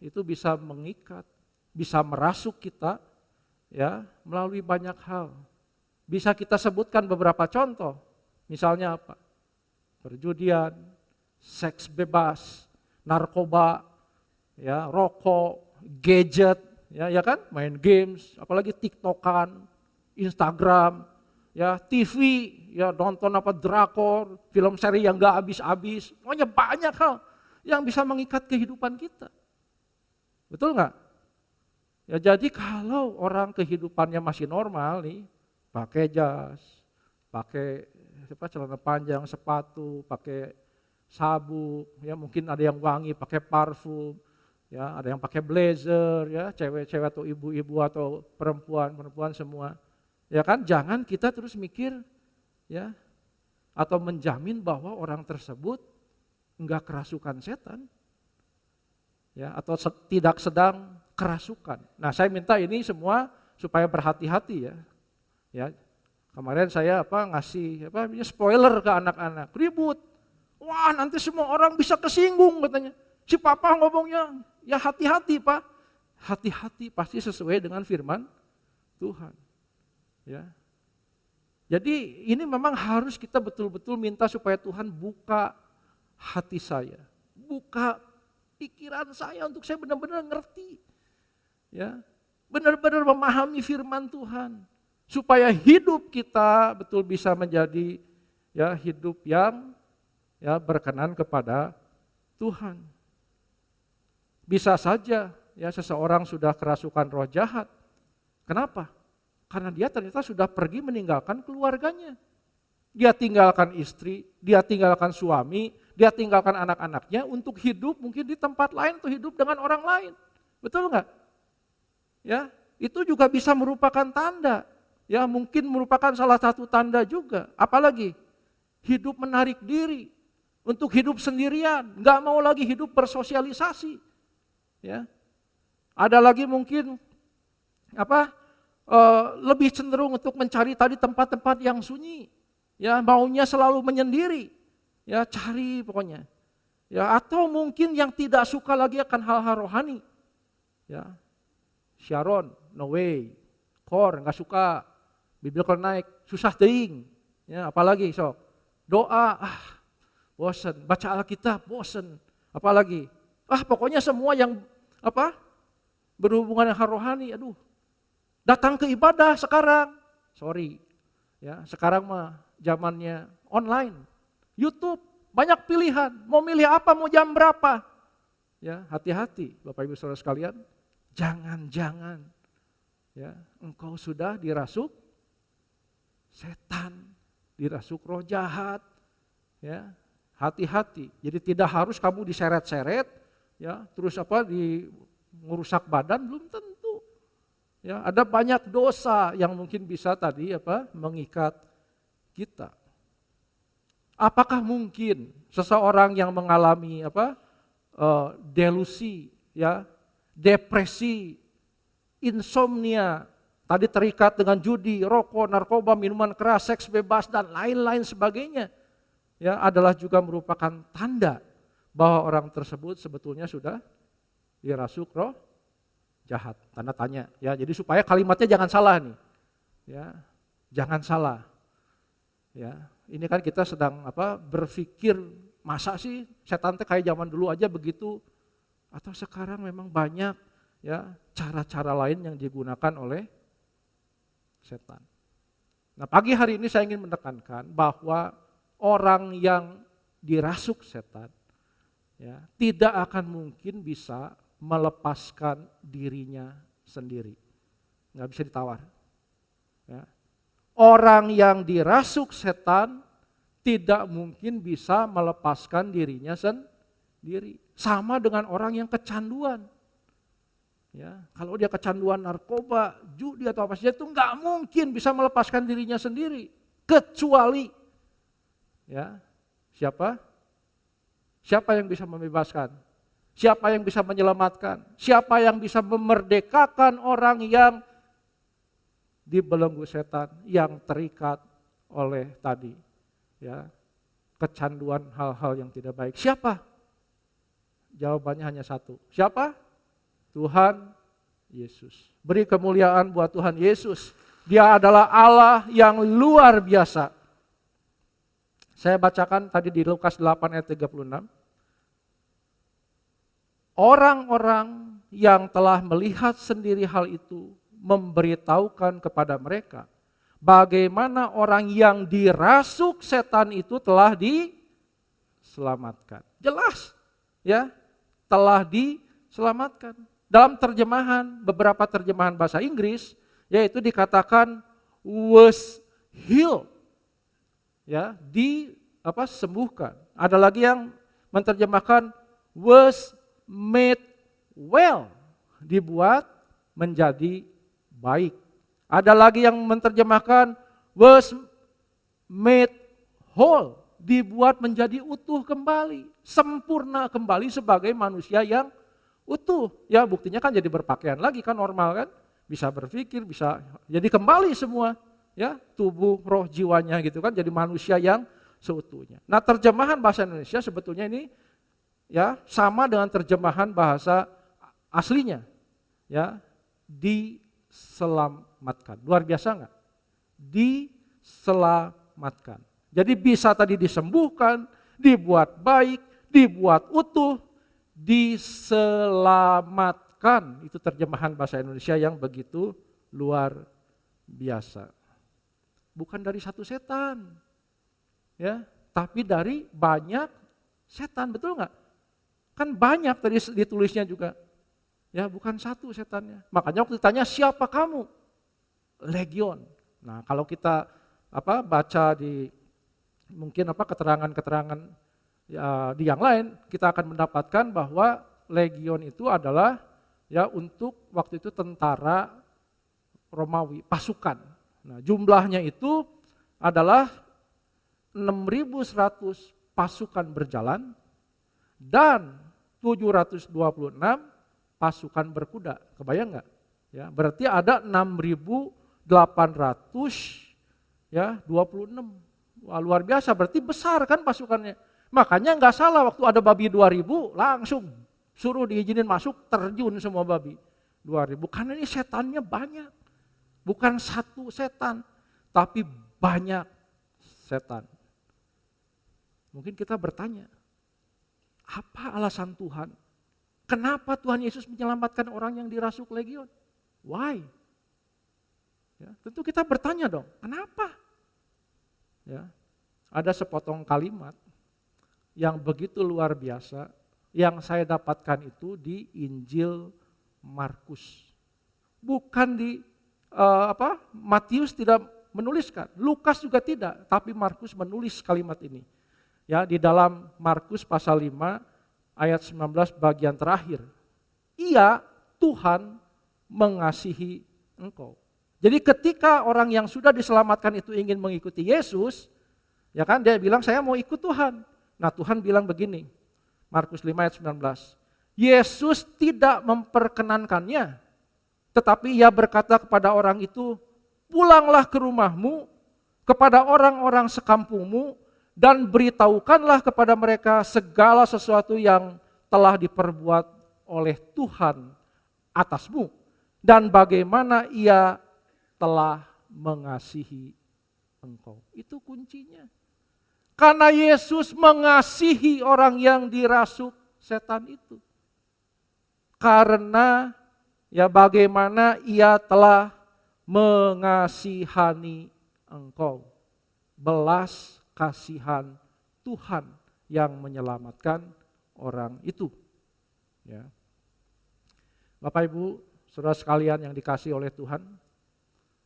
itu bisa mengikat, bisa merasuk kita, ya, melalui banyak hal. Bisa kita sebutkan beberapa contoh. Misalnya apa? Perjudian, seks bebas, narkoba, ya, rokok, gadget, ya kan? Main games, apalagi TikTokan, Instagram, ya, TV, ya, nonton drakor, film seri yang enggak habis-habis. Pokoknya banyak hal yang bisa mengikat kehidupan kita. Betul enggak? Ya, jadi kalau orang kehidupannya masih normal nih, pakai jas, pakai celana panjang, sepatu, pakai sabuk, ya mungkin ada yang wangi, pakai parfum, ya ada yang pakai blazer, ya cewek-cewek atau ibu-ibu atau perempuan semua, ya kan? Jangan kita terus mikir, ya, atau menjamin bahwa orang tersebut enggak kerasukan setan, ya, atau tidak sedang kerasukan. Nah, saya minta ini semua supaya berhati-hati, ya. Ya, kemarin saya ngasih spoiler ke anak-anak, ribut. Wah, nanti semua orang bisa kesinggung katanya. Si papa ngomongnya, ya hati-hati Pak. Hati-hati pasti sesuai dengan firman Tuhan. Ya. Jadi ini memang harus kita betul-betul minta supaya Tuhan buka hati saya, buka pikiran saya untuk saya benar-benar ngerti. Ya, benar-benar memahami firman Tuhan supaya hidup kita betul bisa menjadi, ya, hidup yang, ya, berkenan kepada Tuhan. Bisa saja, ya, seseorang sudah kerasukan roh jahat. Kenapa? Karena dia ternyata sudah pergi meninggalkan keluarganya. Dia tinggalkan istri, dia tinggalkan suami, dia tinggalkan anak-anaknya untuk hidup mungkin di tempat lain, untuk hidup dengan orang lain. Betul enggak? Ya, itu juga bisa merupakan tanda. Ya, mungkin merupakan salah satu tanda juga. Apalagi hidup menarik diri untuk hidup sendirian, nggak mau lagi hidup bersosialisasi. Ya, ada lagi mungkin lebih cenderung untuk mencari tadi tempat-tempat yang sunyi. Ya, maunya selalu menyendiri. Ya, cari pokoknya. Ya, atau mungkin yang tidak suka lagi akan hal-hal rohani. Ya. Sharon, no way. Kor, nggak suka. Biblical night, susah teing. Ya, apalagi sok. Doa, bosen. Baca Alkitab, bosen. Apalagi, pokoknya semua yang berhubungan dengan rohani, aduh. Datang ke ibadah sekarang, sorry. Ya, sekarang mah zamannya online. YouTube, banyak pilihan. Mau milih apa, mau jam berapa. Ya, hati-hati Bapak Ibu Saudara sekalian. Jangan-jangan, ya, engkau sudah dirasuk setan, dirasuk roh jahat, ya, hati-hati. Jadi tidak harus kamu diseret-seret, ya, terus di ngerusak badan, belum tentu. Ya, ada banyak dosa yang mungkin bisa tadi mengikat kita. Apakah mungkin seseorang yang mengalami delusi, ya, depresi, insomnia, tadi terikat dengan judi, rokok, narkoba, minuman keras, seks bebas, dan lain-lain sebagainya, ya, adalah juga merupakan tanda bahwa orang tersebut sebetulnya sudah dirasuk roh jahat. Tanda tanya, ya. Jadi supaya kalimatnya jangan salah nih, ya, jangan salah, ya. Ini kan kita sedang berpikir, masa sih setan teh kayak zaman dulu aja begitu? Atau sekarang memang banyak, ya, cara-cara lain yang digunakan oleh setan. Nah, pagi hari ini saya ingin menekankan bahwa orang yang dirasuk setan, ya, tidak akan mungkin bisa melepaskan dirinya sendiri. Nggak bisa ditawar. Ya. Orang yang dirasuk setan tidak mungkin bisa melepaskan dirinya sendiri. Sama dengan orang yang kecanduan. Ya, kalau dia kecanduan narkoba, judi atau apa saja itu nggak mungkin bisa melepaskan dirinya sendiri. Kecuali, ya, siapa? Siapa yang bisa membebaskan? Siapa yang bisa menyelamatkan? Siapa yang bisa memerdekakan orang yang dibelenggu setan, yang terikat oleh tadi, ya, kecanduan hal-hal yang tidak baik? Siapa? Jawabannya hanya satu. Siapa? Tuhan Yesus. Beri kemuliaan buat Tuhan Yesus. Dia adalah Allah yang luar biasa. Saya bacakan tadi di Lukas 8 ayat 36. Orang-orang yang telah melihat sendiri hal itu memberitahukan kepada mereka bagaimana orang yang dirasuk setan itu telah diselamatkan. Jelas, ya, telah diselamatkan. Dalam terjemahan, beberapa terjemahan bahasa Inggris, yaitu dikatakan was healed, ya, sembuhkan. Ada lagi yang menerjemahkan was made well, dibuat menjadi baik. Ada lagi yang menerjemahkan was made whole, dibuat menjadi utuh kembali, sempurna kembali sebagai manusia yang utuh. Ya, buktinya kan jadi berpakaian lagi kan, normal kan, bisa berpikir, bisa jadi kembali semua, ya, tubuh, roh, jiwanya gitu kan, jadi manusia yang seutuhnya. Nah, terjemahan bahasa Indonesia sebetulnya ini, ya, sama dengan terjemahan bahasa aslinya, ya, diselamatkan. Luar biasa enggak? Diselamatkan. Jadi bisa tadi disembuhkan, dibuat baik, dibuat utuh, diselamatkan. Itu terjemahan bahasa Indonesia yang begitu luar biasa. Bukan dari satu setan, ya, tapi dari banyak setan, betul nggak? Kan banyak tadi ditulisnya juga, ya, bukan satu setannya. Makanya waktu ditanya siapa kamu, legion. Nah, kalau kita baca di mungkin keterangan-keterangan, ya, di yang lain, kita akan mendapatkan bahwa legion itu adalah, ya, untuk waktu itu tentara Romawi, pasukan. Nah, jumlahnya itu adalah 6.100 pasukan berjalan dan 726 pasukan berkuda. Kebayang nggak? Ya, berarti ada 6.800, ya, 26. Wah, luar biasa, berarti besar kan pasukannya. Makanya nggak salah waktu ada babi 2.000 langsung suruh diizinin masuk, terjun semua babi 2.000. Karena ini setannya banyak. Bukan satu setan, tapi banyak setan. Mungkin kita bertanya, apa alasan Tuhan? Kenapa Tuhan Yesus menyelamatkan orang yang dirasuk legion? Why? Ya, tentu kita bertanya dong, kenapa? Ya, ada sepotong kalimat yang begitu luar biasa yang saya dapatkan itu di Injil Markus. Bukan di Matius tidak menuliskan, Lukas juga tidak, tapi Markus menulis kalimat ini. Ya, di dalam Markus pasal 5 ayat 19 bagian terakhir. Ia, Tuhan, mengasihi engkau. Jadi ketika orang yang sudah diselamatkan itu ingin mengikuti Yesus, ya kan, dia bilang saya mau ikut Tuhan. Nah, Tuhan bilang begini, Markus 5 ayat 19. Yesus tidak memperkenankannya, tetapi ia berkata kepada orang itu, pulanglah ke rumahmu, kepada orang-orang sekampungmu, dan beritahukanlah kepada mereka segala sesuatu yang telah diperbuat oleh Tuhan atasmu, dan bagaimana ia telah mengasihi engkau. Itu kuncinya. Karena Yesus mengasihi orang yang dirasuk setan itu. Karena, ya, bagaimana ia telah mengasihani engkau. Belas kasihan Tuhan yang menyelamatkan orang itu. Ya. Bapak Ibu, saudara sekalian yang dikasihi oleh Tuhan,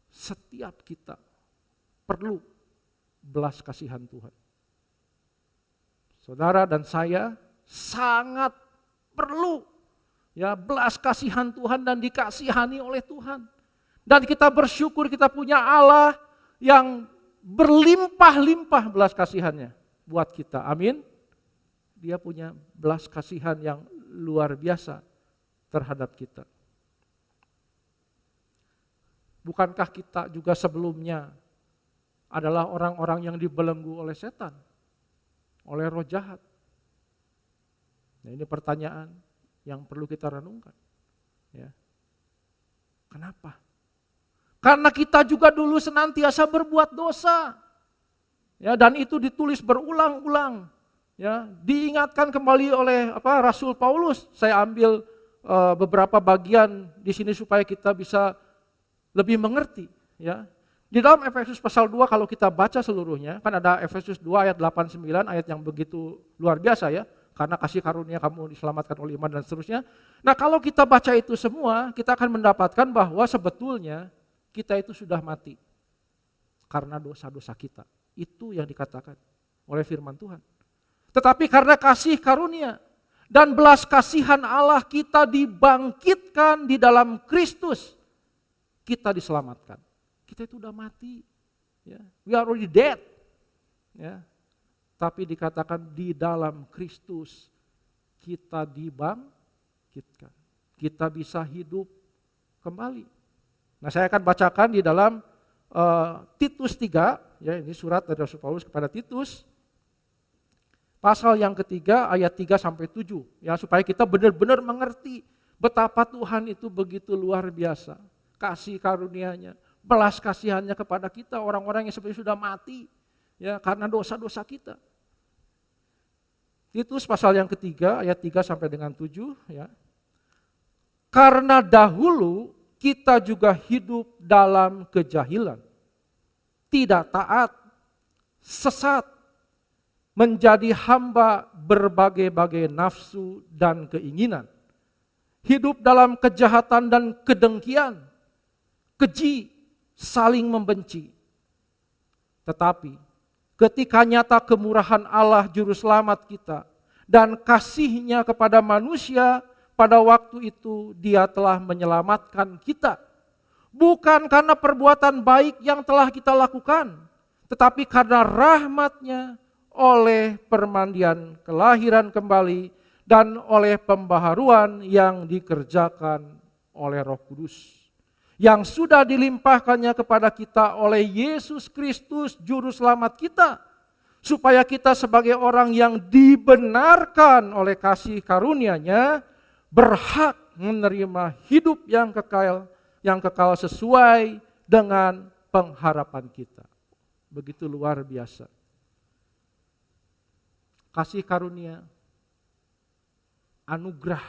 setiap kita perlu belas kasihan Tuhan. Saudara dan saya sangat perlu ya belas kasihan Tuhan dan dikasihani oleh Tuhan. Dan kita bersyukur kita punya Allah yang berlimpah-limpah belas kasihannya buat kita. Amin. Dia punya belas kasihan yang luar biasa terhadap kita. Bukankah kita juga sebelumnya adalah orang-orang yang dibelenggu oleh setan, oleh roh jahat? Nah, ini pertanyaan yang perlu kita renungkan. Ya. Kenapa? Karena kita juga dulu senantiasa berbuat dosa. Ya, dan itu ditulis berulang-ulang. Ya, diingatkan kembali oleh Rasul Paulus. Saya ambil beberapa bagian di sini supaya kita bisa lebih mengerti. Ya. Di dalam Efesus pasal 2 kalau kita baca seluruhnya, kan ada Efesus 2 ayat 8-9, ayat yang begitu luar biasa ya. Karena kasih karunia kamu diselamatkan oleh iman dan seterusnya. Nah kalau kita baca itu semua, kita akan mendapatkan bahwa sebetulnya kita itu sudah mati. Karena dosa-dosa kita. Itu yang dikatakan oleh firman Tuhan. Tetapi karena kasih karunia dan belas kasihan Allah kita dibangkitkan di dalam Kristus. Kita diselamatkan. Kita itu sudah mati. Ya. We are already dead. Ya. Tapi dikatakan di dalam Kristus kita dibangkitkan. Kita bisa hidup kembali. Nah saya akan bacakan di dalam Titus 3, ya ini surat dari Rasul Paulus kepada Titus. Pasal yang ketiga ayat 3-7, ya supaya kita benar-benar mengerti betapa Tuhan itu begitu luar biasa. Kasih karunia-Nya, belas kasihannya kepada kita orang-orang yang sebenarnya sudah mati. Ya, karena dosa-dosa kita. Titus pasal yang ketiga ayat 3 sampai dengan 7 ya. Karena dahulu kita juga hidup dalam kejahilan, tidak taat, sesat, menjadi hamba berbagai-bagai nafsu dan keinginan. Hidup dalam kejahatan dan kedengkian, keji, saling membenci. Tetapi ketika nyata kemurahan Allah Juru Selamat kita dan kasih-Nya kepada manusia, pada waktu itu Dia telah menyelamatkan kita. Bukan karena perbuatan baik yang telah kita lakukan, tetapi karena rahmat-Nya oleh permandian kelahiran kembali dan oleh pembaharuan yang dikerjakan oleh Roh Kudus. Yang sudah dilimpahkannya kepada kita oleh Yesus Kristus Juru Selamat kita, supaya kita sebagai orang yang dibenarkan oleh kasih karunia-Nya berhak menerima hidup yang kekal sesuai dengan pengharapan kita. Begitu luar biasa. Kasih karunia, anugerah,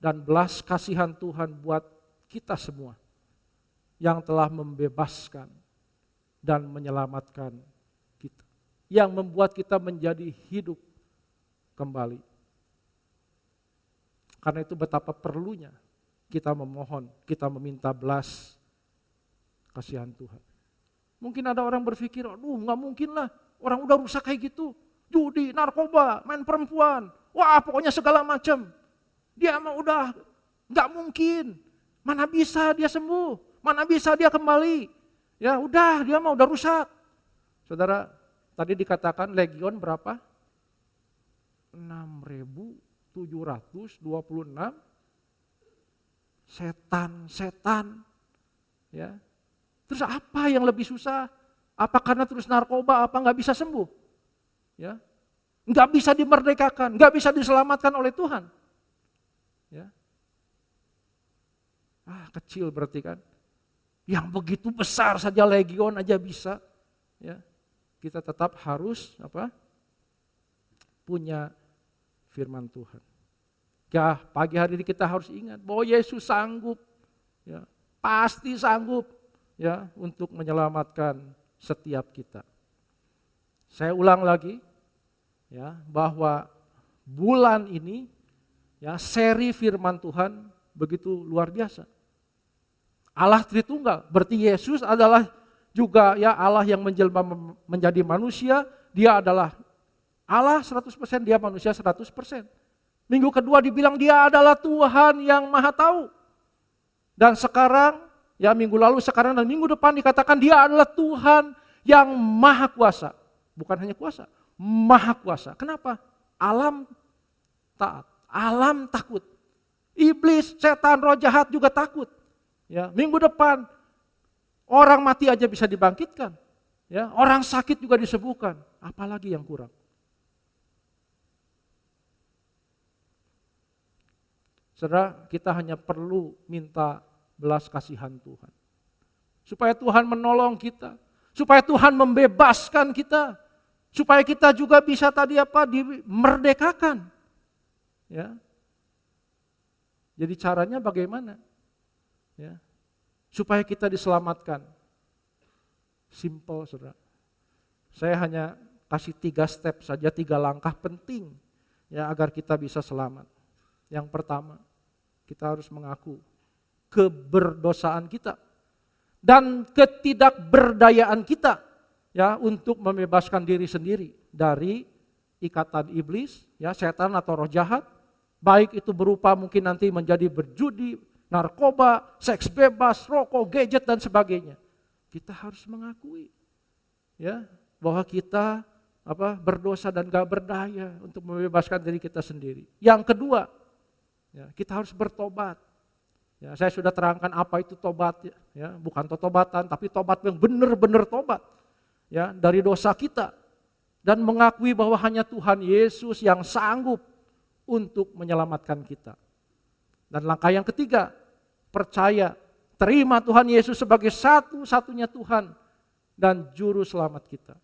dan belas kasihan Tuhan buat kita semua yang telah membebaskan dan menyelamatkan kita, yang membuat kita menjadi hidup kembali. Karena itu betapa perlunya kita memohon, kita meminta belas kasihan Tuhan. Mungkin ada orang berpikir, aduh gak mungkin lah, orang udah rusak kayak gitu, judi, narkoba, main perempuan, wah pokoknya segala macam. Dia mah udah gak mungkin. Mana bisa dia sembuh, mana bisa dia kembali. Ya udah, dia mah udah rusak. Saudara, tadi dikatakan legion berapa? 6.726 setan. Ya. Terus apa yang lebih susah? Apa karena terus narkoba, apa nggak bisa sembuh? Ya. Nggak bisa dimerdekakan, nggak bisa diselamatkan oleh Tuhan. Ya. Kecil berarti kan. Yang begitu besar saja legion aja bisa. Ya. Kita tetap harus punya firman Tuhan. Ya, pagi hari ini kita harus ingat bahwa Yesus sanggup, ya, pasti sanggup, ya, untuk menyelamatkan setiap kita. Saya ulang lagi, ya, bahwa bulan ini, ya, seri firman Tuhan begitu luar biasa. Allah Tritunggal, berarti Yesus adalah juga ya Allah yang menjelma menjadi manusia, dia adalah Allah 100%, dia manusia 100%. Minggu kedua dibilang dia adalah Tuhan yang Maha Tahu. Dan sekarang, ya minggu lalu, sekarang, dan minggu depan dikatakan dia adalah Tuhan yang Maha Kuasa. Bukan hanya kuasa, Maha Kuasa. Kenapa? Alam taat, alam takut. Iblis, setan, roh jahat juga takut. Ya, minggu depan orang mati aja bisa dibangkitkan. Ya, orang sakit juga disembuhkan. Apalagi yang kurang? Saudara, kita hanya perlu minta belas kasihan Tuhan. Supaya Tuhan menolong kita. Supaya Tuhan membebaskan kita. Supaya kita juga bisa dimerdekakan. Ya. Jadi caranya bagaimana? Ya. Supaya kita diselamatkan. Simple, saudara. Saya hanya kasih 3 step saja, 3 langkah penting ya agar kita bisa selamat. Yang pertama, kita harus mengaku keberdosaan kita dan ketidakberdayaan kita ya untuk membebaskan diri sendiri dari ikatan iblis, ya setan atau roh jahat, baik itu berupa mungkin nanti menjadi berjudi, narkoba, seks bebas, rokok, gadget dan sebagainya. Kita harus mengakui ya bahwa kita berdosa dan gak berdaya untuk membebaskan diri kita sendiri. Yang kedua, ya, kita harus bertobat. Ya, saya sudah terangkan apa itu tobat ya, bukan tobatan tapi tobat yang benar-benar tobat ya dari dosa kita dan mengakui bahwa hanya Tuhan Yesus yang sanggup untuk menyelamatkan kita. Dan langkah yang ketiga, percaya, terima Tuhan Yesus sebagai satu-satunya Tuhan dan juru selamat kita.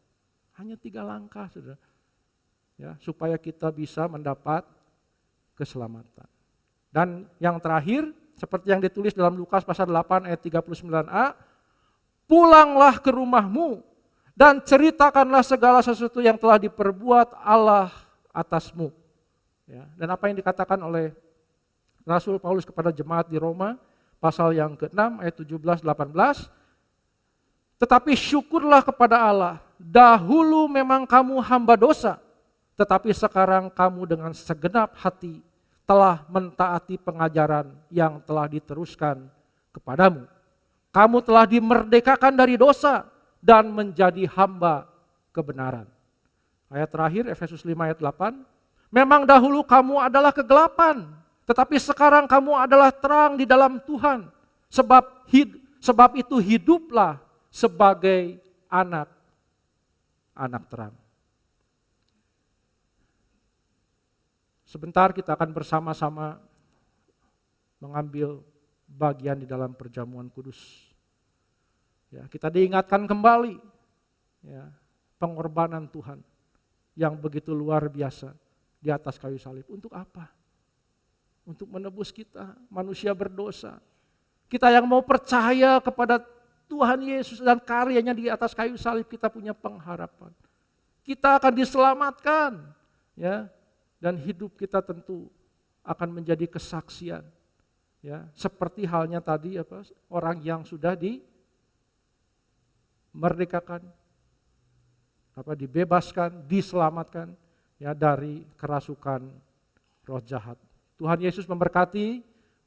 Hanya 3 langkah, saudara. Ya, supaya kita bisa mendapat keselamatan. Dan yang terakhir, seperti yang ditulis dalam Lukas pasal 8 ayat 39a, pulanglah ke rumahmu dan ceritakanlah segala sesuatu yang telah diperbuat Allah atasmu. Ya, dan apa yang dikatakan oleh Rasul Paulus kepada jemaat di Roma, pasal yang ke-6 ayat 17-18, tetapi syukurlah kepada Allah, dahulu memang kamu hamba dosa, tetapi sekarang kamu dengan segenap hati telah mentaati pengajaran yang telah diteruskan kepadamu. Kamu telah dimerdekakan dari dosa dan menjadi hamba kebenaran. Ayat terakhir, Efesus 5 ayat 8, memang dahulu kamu adalah kegelapan, tetapi sekarang kamu adalah terang di dalam Tuhan. Sebab itu hiduplah sebagai anak terang. Sebentar kita akan bersama-sama mengambil bagian di dalam perjamuan kudus. Ya, kita diingatkan kembali ya, pengorbanan Tuhan yang begitu luar biasa di atas kayu salib. Untuk apa? Untuk menebus kita, manusia berdosa. Kita yang mau percaya kepada Tuhan Yesus dan karyanya di atas kayu salib, kita punya pengharapan. Kita akan diselamatkan, ya, dan hidup kita tentu akan menjadi kesaksian, ya, seperti halnya tadi orang yang sudah dimerdekakan, dibebaskan, diselamatkan, ya, dari kerasukan roh jahat. Tuhan Yesus memberkati.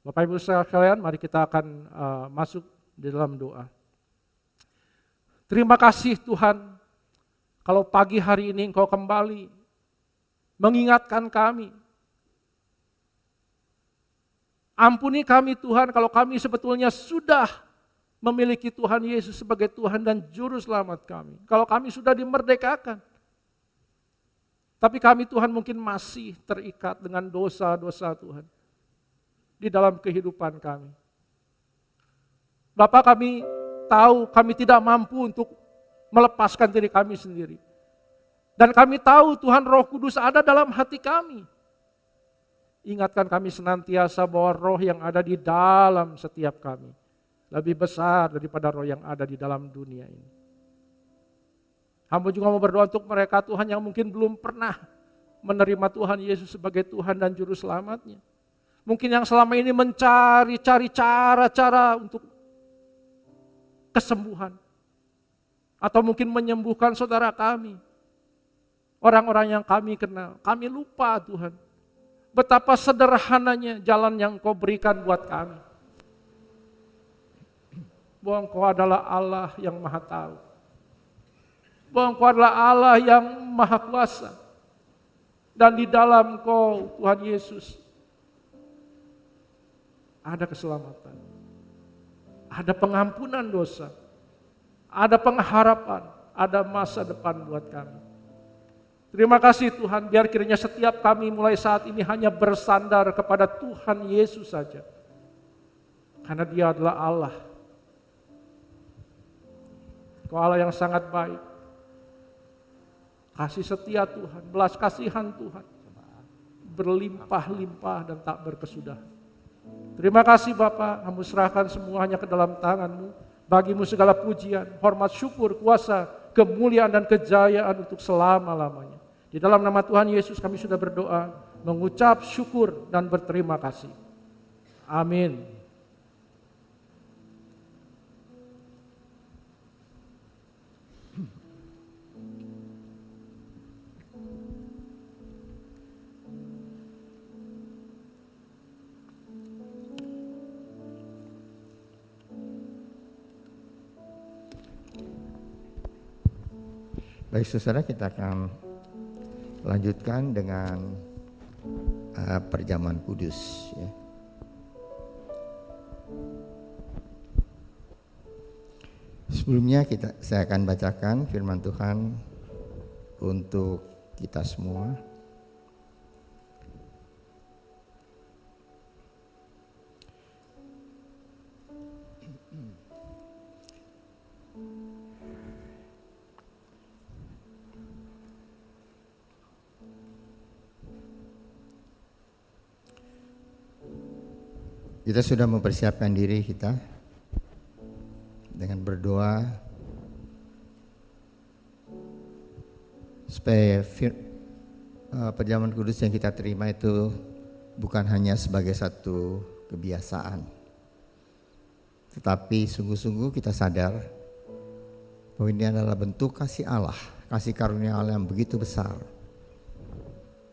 Bapak Ibu sekalian, mari kita akan masuk di dalam doa. Terima kasih Tuhan, kalau pagi hari ini Engkau kembali mengingatkan kami. Ampuni kami Tuhan kalau kami sebetulnya sudah memiliki Tuhan Yesus sebagai Tuhan dan Juru Selamat kami. Kalau kami sudah dimerdekakan. Tapi kami Tuhan mungkin masih terikat dengan dosa-dosa Tuhan di dalam kehidupan kami. Bapa, kami tahu kami tidak mampu untuk melepaskan diri kami sendiri. Dan kami tahu Tuhan Roh Kudus ada dalam hati kami. Ingatkan kami senantiasa bahwa roh yang ada di dalam setiap kami lebih besar daripada roh yang ada di dalam dunia ini. Hamba juga mau berdoa untuk mereka Tuhan yang mungkin belum pernah menerima Tuhan Yesus sebagai Tuhan dan Juru Selamatnya. Mungkin yang selama ini mencari cara-cara untuk kesembuhan. Atau mungkin menyembuhkan saudara kami. Orang-orang yang kami kenal. Kami lupa Tuhan. Betapa sederhananya jalan yang Kau berikan buat kami. Bahwa Engkau adalah Allah yang Maha Tahu. Bahwa Engkau adalah Allah yang Maha Kuasa. Dan di dalam Engkau, Tuhan Yesus, ada keselamatan. Ada pengampunan dosa. Ada pengharapan. Ada masa depan buat kami. Terima kasih Tuhan, biar kiranya setiap kami mulai saat ini hanya bersandar kepada Tuhan Yesus saja. Karena Dia adalah Allah. Kau Allah yang sangat baik. Kasih setia Tuhan, belas kasihan Tuhan. Berlimpah-limpah dan tak berkesudahan. Terima kasih Bapa, kami serahkan semuanya ke dalam tangan-Mu. Bagimu segala pujian, hormat, syukur, kuasa, kemuliaan dan kejayaan untuk selama-lamanya. Di dalam nama Tuhan Yesus kami sudah berdoa, mengucap syukur dan berterima kasih. Amin. Baik saudara, kita akan lanjutkan dengan perjamuan kudus ya. Sebelumnya saya akan bacakan firman Tuhan untuk kita semua. Kita sudah mempersiapkan diri kita dengan berdoa supaya perjamuan kudus yang kita terima itu bukan hanya sebagai satu kebiasaan, tetapi sungguh-sungguh kita sadar bahwa ini adalah bentuk kasih Allah, kasih karunia Allah yang begitu besar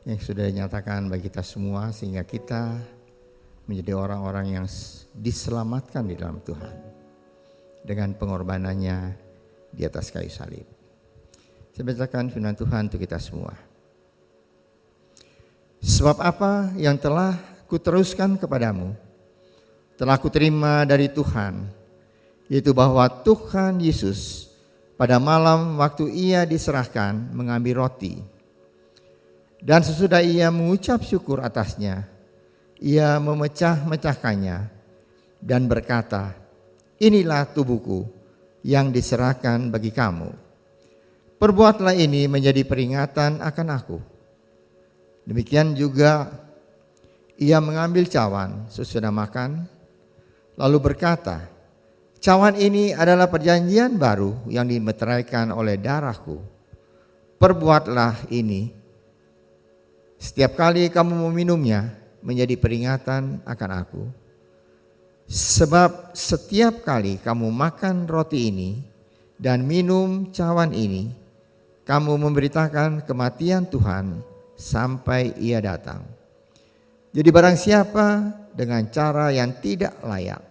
yang sudah dinyatakan bagi kita semua, sehingga kita menjadi orang-orang yang diselamatkan di dalam Tuhan dengan pengorbanannya di atas kayu salib. Saya bacakan firman Tuhan untuk kita semua. Sebab apa yang telah kuteruskan kepadamu, telah kuterima dari Tuhan, yaitu bahwa Tuhan Yesus pada malam waktu Ia diserahkan mengambil roti, dan sesudah Ia mengucap syukur atasnya, Ia memecah-mecahkannya dan berkata, inilah tubuhku yang diserahkan bagi kamu. Perbuatlah ini menjadi peringatan akan aku. Demikian juga Ia mengambil cawan sesudah makan, lalu berkata, cawan ini adalah perjanjian baru yang dimeteraikan oleh darahku. Perbuatlah ini setiap kali kamu meminumnya menjadi peringatan akan aku. Sebab setiap kali kamu makan roti ini dan minum cawan ini, kamu memberitakan kematian Tuhan sampai Ia datang. Jadi barang siapa dengan cara yang tidak layak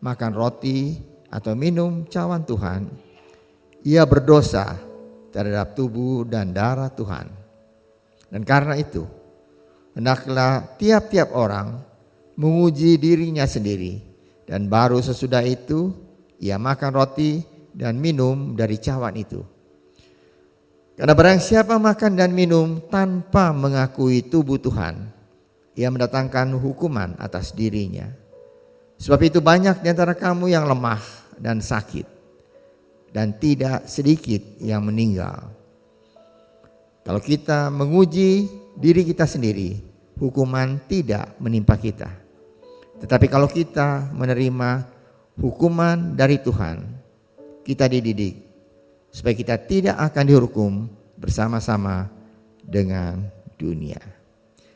makan roti atau minum cawan Tuhan, ia berdosa terhadap tubuh dan darah Tuhan. Dan karena itu, hendaklah tiap-tiap orang menguji dirinya sendiri, dan baru sesudah itu ia makan roti dan minum dari cawan itu. Karena barang siapa makan dan minum tanpa mengakui tubuh Tuhan, ia mendatangkan hukuman atas dirinya. Sebab itu banyak di antara kamu yang lemah dan sakit, dan tidak sedikit yang meninggal. Kalau kita menguji diri kita sendiri, hukuman tidak menimpa kita. Tetapi kalau kita menerima hukuman dari Tuhan, kita dididik supaya kita tidak akan dihukum bersama-sama dengan dunia.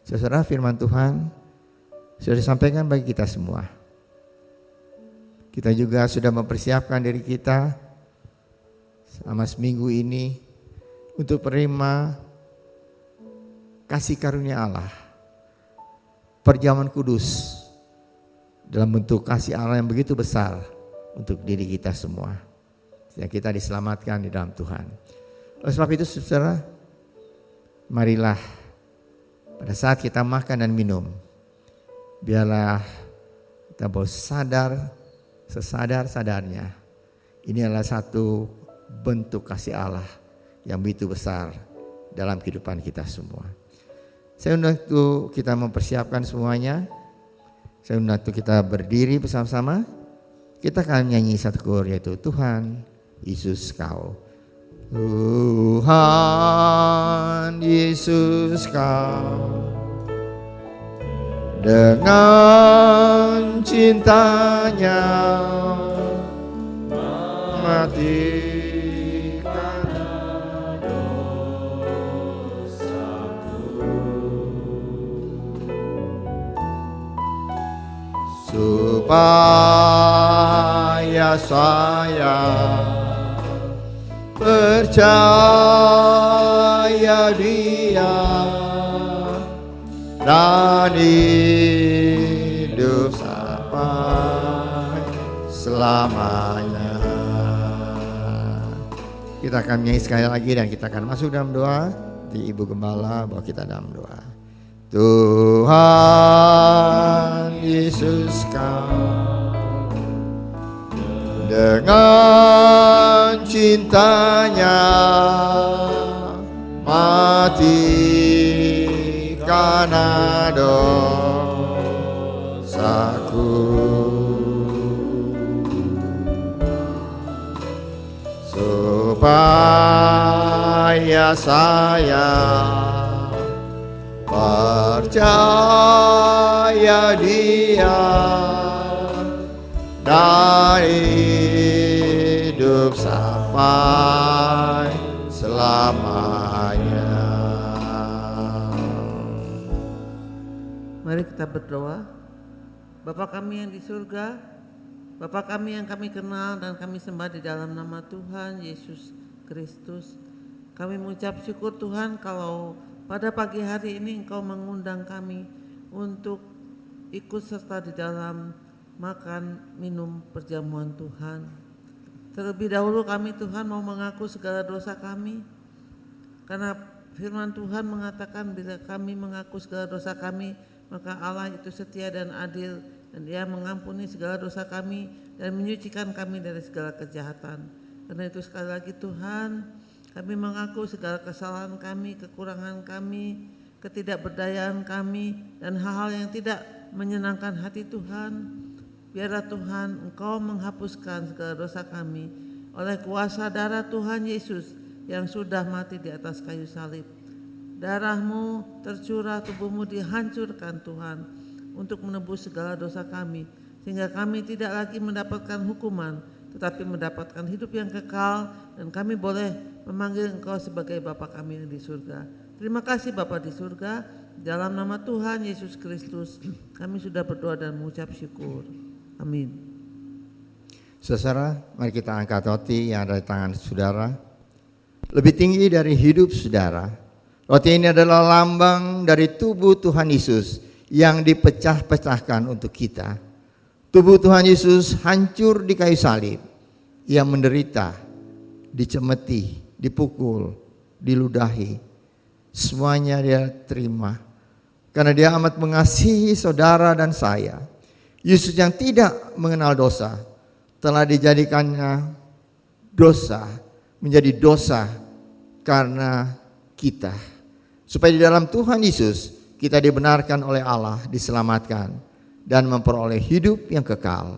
Saudara, firman Tuhan sudah disampaikan bagi kita semua. Kita juga sudah mempersiapkan diri kita selama seminggu ini untuk menerima kasih karunia Allah, perjamuan kudus dalam bentuk kasih Allah yang begitu besar untuk diri kita semua, sehingga kita diselamatkan di dalam Tuhan. Oleh sebab itu saudara, marilah pada saat kita makan dan minum, biarlah kita boleh sadar sesadar-sadarnya ini adalah satu bentuk kasih Allah yang begitu besar dalam kehidupan kita semua. Saya undang untuk kita mempersiapkan semuanya. Saya undang untuk kita berdiri bersama-sama. Kita akan nyanyi satu kor, yaitu Tuhan Yesus Kau. Tuhan Yesus Kau, dengan cintanya mati karena dosaku, supaya saya percaya Dia dan hidup sampai selamanya. Kita akan nyanyi sekali lagi dan kita akan masuk dalam doa. Di Ibu Gembala bawa kita dalam doa. Tuhan Yesus Kau, dengan cintanya mati karena dosaku, supaya saya percaya Dia dan hidup sampai selamanya. Mari kita berdoa. Bapa kami yang di surga, Bapa kami yang kami kenal dan kami sembah di dalam nama Tuhan Yesus Kristus. Kami mengucap syukur Tuhan kalau pada pagi hari ini Engkau mengundang kami untuk ikut serta di dalam makan minum perjamuan Tuhan. Terlebih dahulu kami Tuhan mau mengaku segala dosa kami, karena firman Tuhan mengatakan bila kami mengaku segala dosa kami, maka Allah itu setia dan adil, dan Dia mengampuni segala dosa kami dan menyucikan kami dari segala kejahatan. Karena itu sekali lagi Tuhan, kami mengaku segala kesalahan kami, kekurangan kami, ketidakberdayaan kami, dan hal-hal yang tidak menyenangkan hati Tuhan. Biarlah Tuhan Engkau menghapuskan segala dosa kami oleh kuasa darah Tuhan Yesus yang sudah mati di atas kayu salib. Darah-Mu tercurah, tubuh-Mu dihancurkan Tuhan untuk menebus segala dosa kami, sehingga kami tidak lagi mendapatkan hukuman, tetapi mendapatkan hidup yang kekal, dan kami boleh memanggil Engkau sebagai Bapa kami yang di surga. Terima kasih Bapa di surga, dalam nama Tuhan Yesus Kristus kami sudah berdoa dan mengucap syukur. Amin. Saudara, mari kita angkat roti yang ada di tangan saudara. Lebih tinggi dari hidup saudara, roti ini adalah lambang dari tubuh Tuhan Yesus yang dipecah-pecahkan untuk kita. Tubuh Tuhan Yesus hancur di kayu salib. Ia menderita, dicemeti, dipukul, diludahi. Semuanya Dia terima karena Dia amat mengasihi saudara dan saya. Yesus yang tidak mengenal dosa telah dijadikannya dosa menjadi dosa karena kita, supaya di dalam Tuhan Yesus kita dibenarkan oleh Allah, diselamatkan dan memperoleh hidup yang kekal,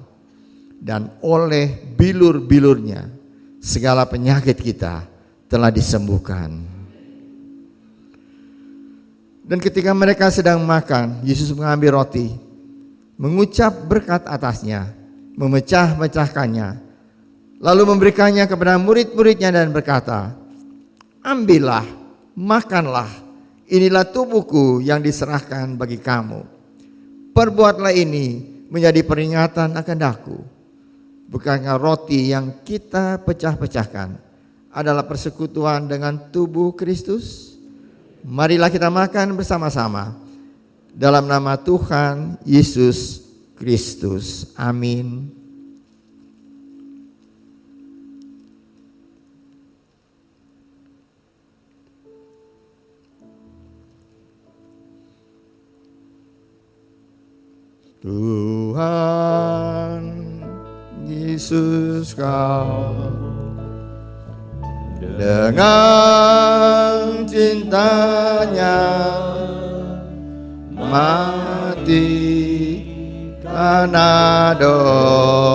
dan oleh bilur-bilurnya segala penyakit kita telah disembuhkan. Dan ketika mereka sedang makan, Yesus mengambil roti, mengucap berkat atasnya, memecah-mecahkannya, lalu memberikannya kepada murid-muridnya dan berkata, "Ambillah, makanlah, inilah tubuhku yang diserahkan bagi kamu. Perbuatlah ini menjadi peringatan akan daku. Bukankah roti yang kita pecah-pecahkan adalah persekutuan dengan tubuh Kristus? Marilah kita makan bersama-sama dalam nama Tuhan Yesus Kristus. Amin. Tuhan Yesus, kau dengan cintanya mati karena dosaku,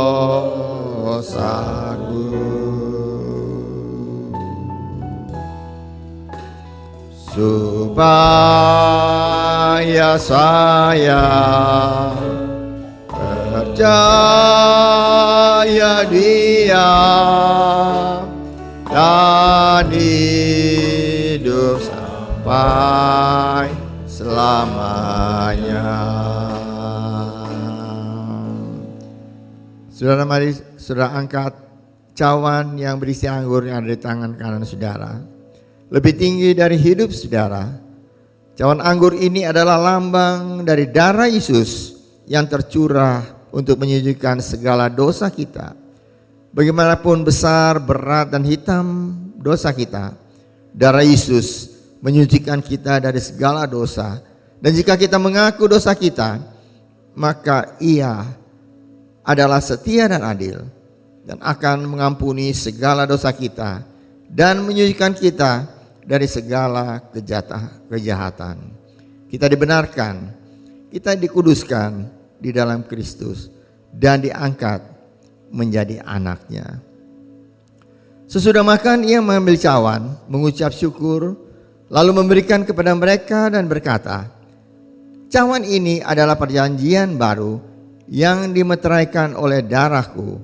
supaya saya percaya Dia dan hidup sampai selamanya. Saudara, mari saudara angkat cawan yang berisi anggur yang ada di tangan kanan saudara. Lebih tinggi dari hidup saudara. Cawan anggur ini adalah lambang dari darah Yesus yang tercurah untuk menyucikan segala dosa kita. Bagaimanapun besar, berat, dan hitam dosa kita, darah Yesus menyucikan kita dari segala dosa. Dan jika kita mengaku dosa kita, maka Ia adalah setia dan adil dan akan mengampuni segala dosa kita dan menyucikan kita dari segala kejahatan. Kita dibenarkan, kita dikuduskan di dalam Kristus dan diangkat menjadi anaknya. Sesudah makan ia mengambil cawan, mengucap syukur, lalu memberikan kepada mereka dan berkata, "Cawan ini adalah perjanjian baru yang dimeteraikan oleh darahku.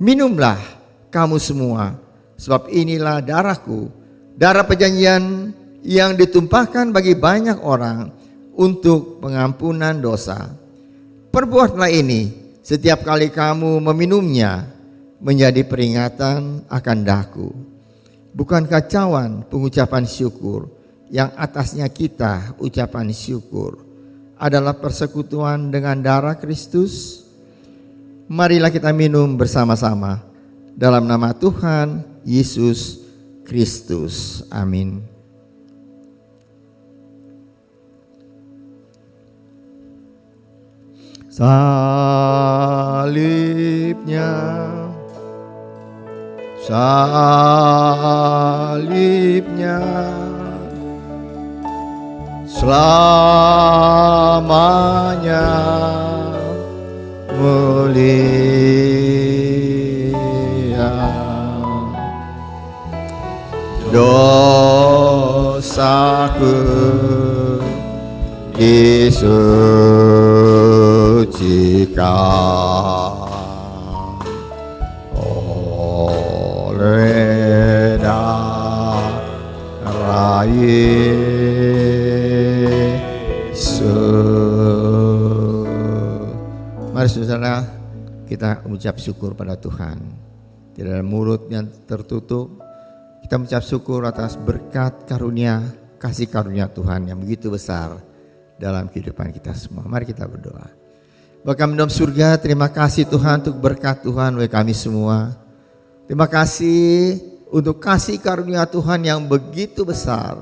Minumlah kamu semua, sebab inilah darahku, darah perjanjian yang ditumpahkan bagi banyak orang untuk pengampunan dosa. Perbuatlah ini setiap kali kamu meminumnya menjadi peringatan akan daku." Bukankah cawan pengucapan syukur yang atasnya kita ucapan syukur adalah persekutuan dengan darah Kristus? Marilah kita minum bersama-sama dalam nama Tuhan Yesus Kristus. Amin. Salibnya, salibnya selamanya mulia. Dosaku disucikan oleh darah Yesus. Mari saudara, kita mengucap syukur pada Tuhan. Di dalam mulut yang tertutup, kita mengucap syukur atas berkat karunia, kasih karunia Tuhan yang begitu besar dalam kehidupan kita semua. Mari kita berdoa. Bapa kami dalam surga, terima kasih Tuhan untuk berkat Tuhan bagi kami semua. Terima kasih untuk kasih karunia Tuhan yang begitu besar.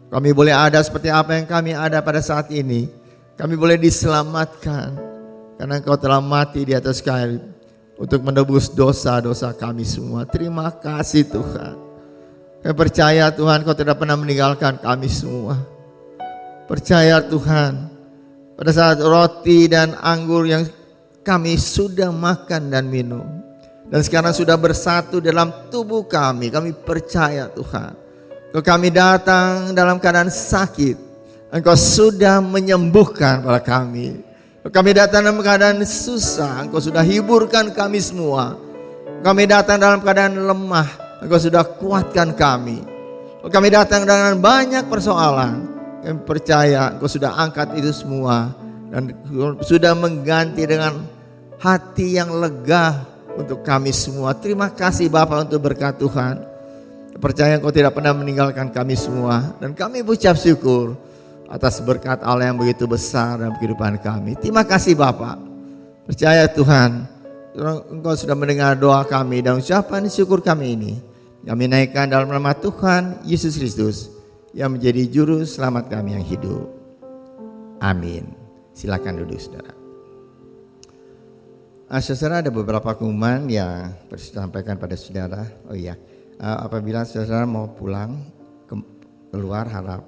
Kami boleh ada seperti apa yang kami ada pada saat ini. Kami boleh diselamatkan karena Engkau telah mati di atas kayu untuk menebus dosa-dosa kami semua. Terima kasih Tuhan. Kami percaya Tuhan Kau tidak pernah meninggalkan kami semua. Percaya Tuhan, pada saat roti dan anggur yang kami sudah makan dan minum, dan sekarang sudah bersatu dalam tubuh kami percaya Tuhan. Kalau kami datang dalam keadaan sakit, Engkau sudah menyembuhkan pada kami. Kalau kami datang dalam keadaan susah, Engkau sudah hiburkan kami semua. Kami datang dalam keadaan lemah, Engkau sudah kuatkan kami. Kalau kami datang dengan banyak persoalan, Kami percaya Engkau sudah angkat itu semua dan sudah mengganti dengan hati yang lega untuk kami semua. Terima kasih Bapa untuk berkat Tuhan. Percaya Engkau tidak pernah meninggalkan kami semua, dan kami ucap syukur atas berkat Allah yang begitu besar dalam kehidupan kami. Terima kasih Bapa. Percaya Tuhan, Engkau sudah mendengar doa kami dan ucapan syukur kami ini. Kami naikkan dalam nama Tuhan Yesus Kristus yang menjadi juru selamat kami yang hidup. Amin. Silakan duduk saudara. Saudara, ada beberapa pengumuman yang harus disampaikan pada saudara. Oh iya, apabila saudara mau pulang keluar, harap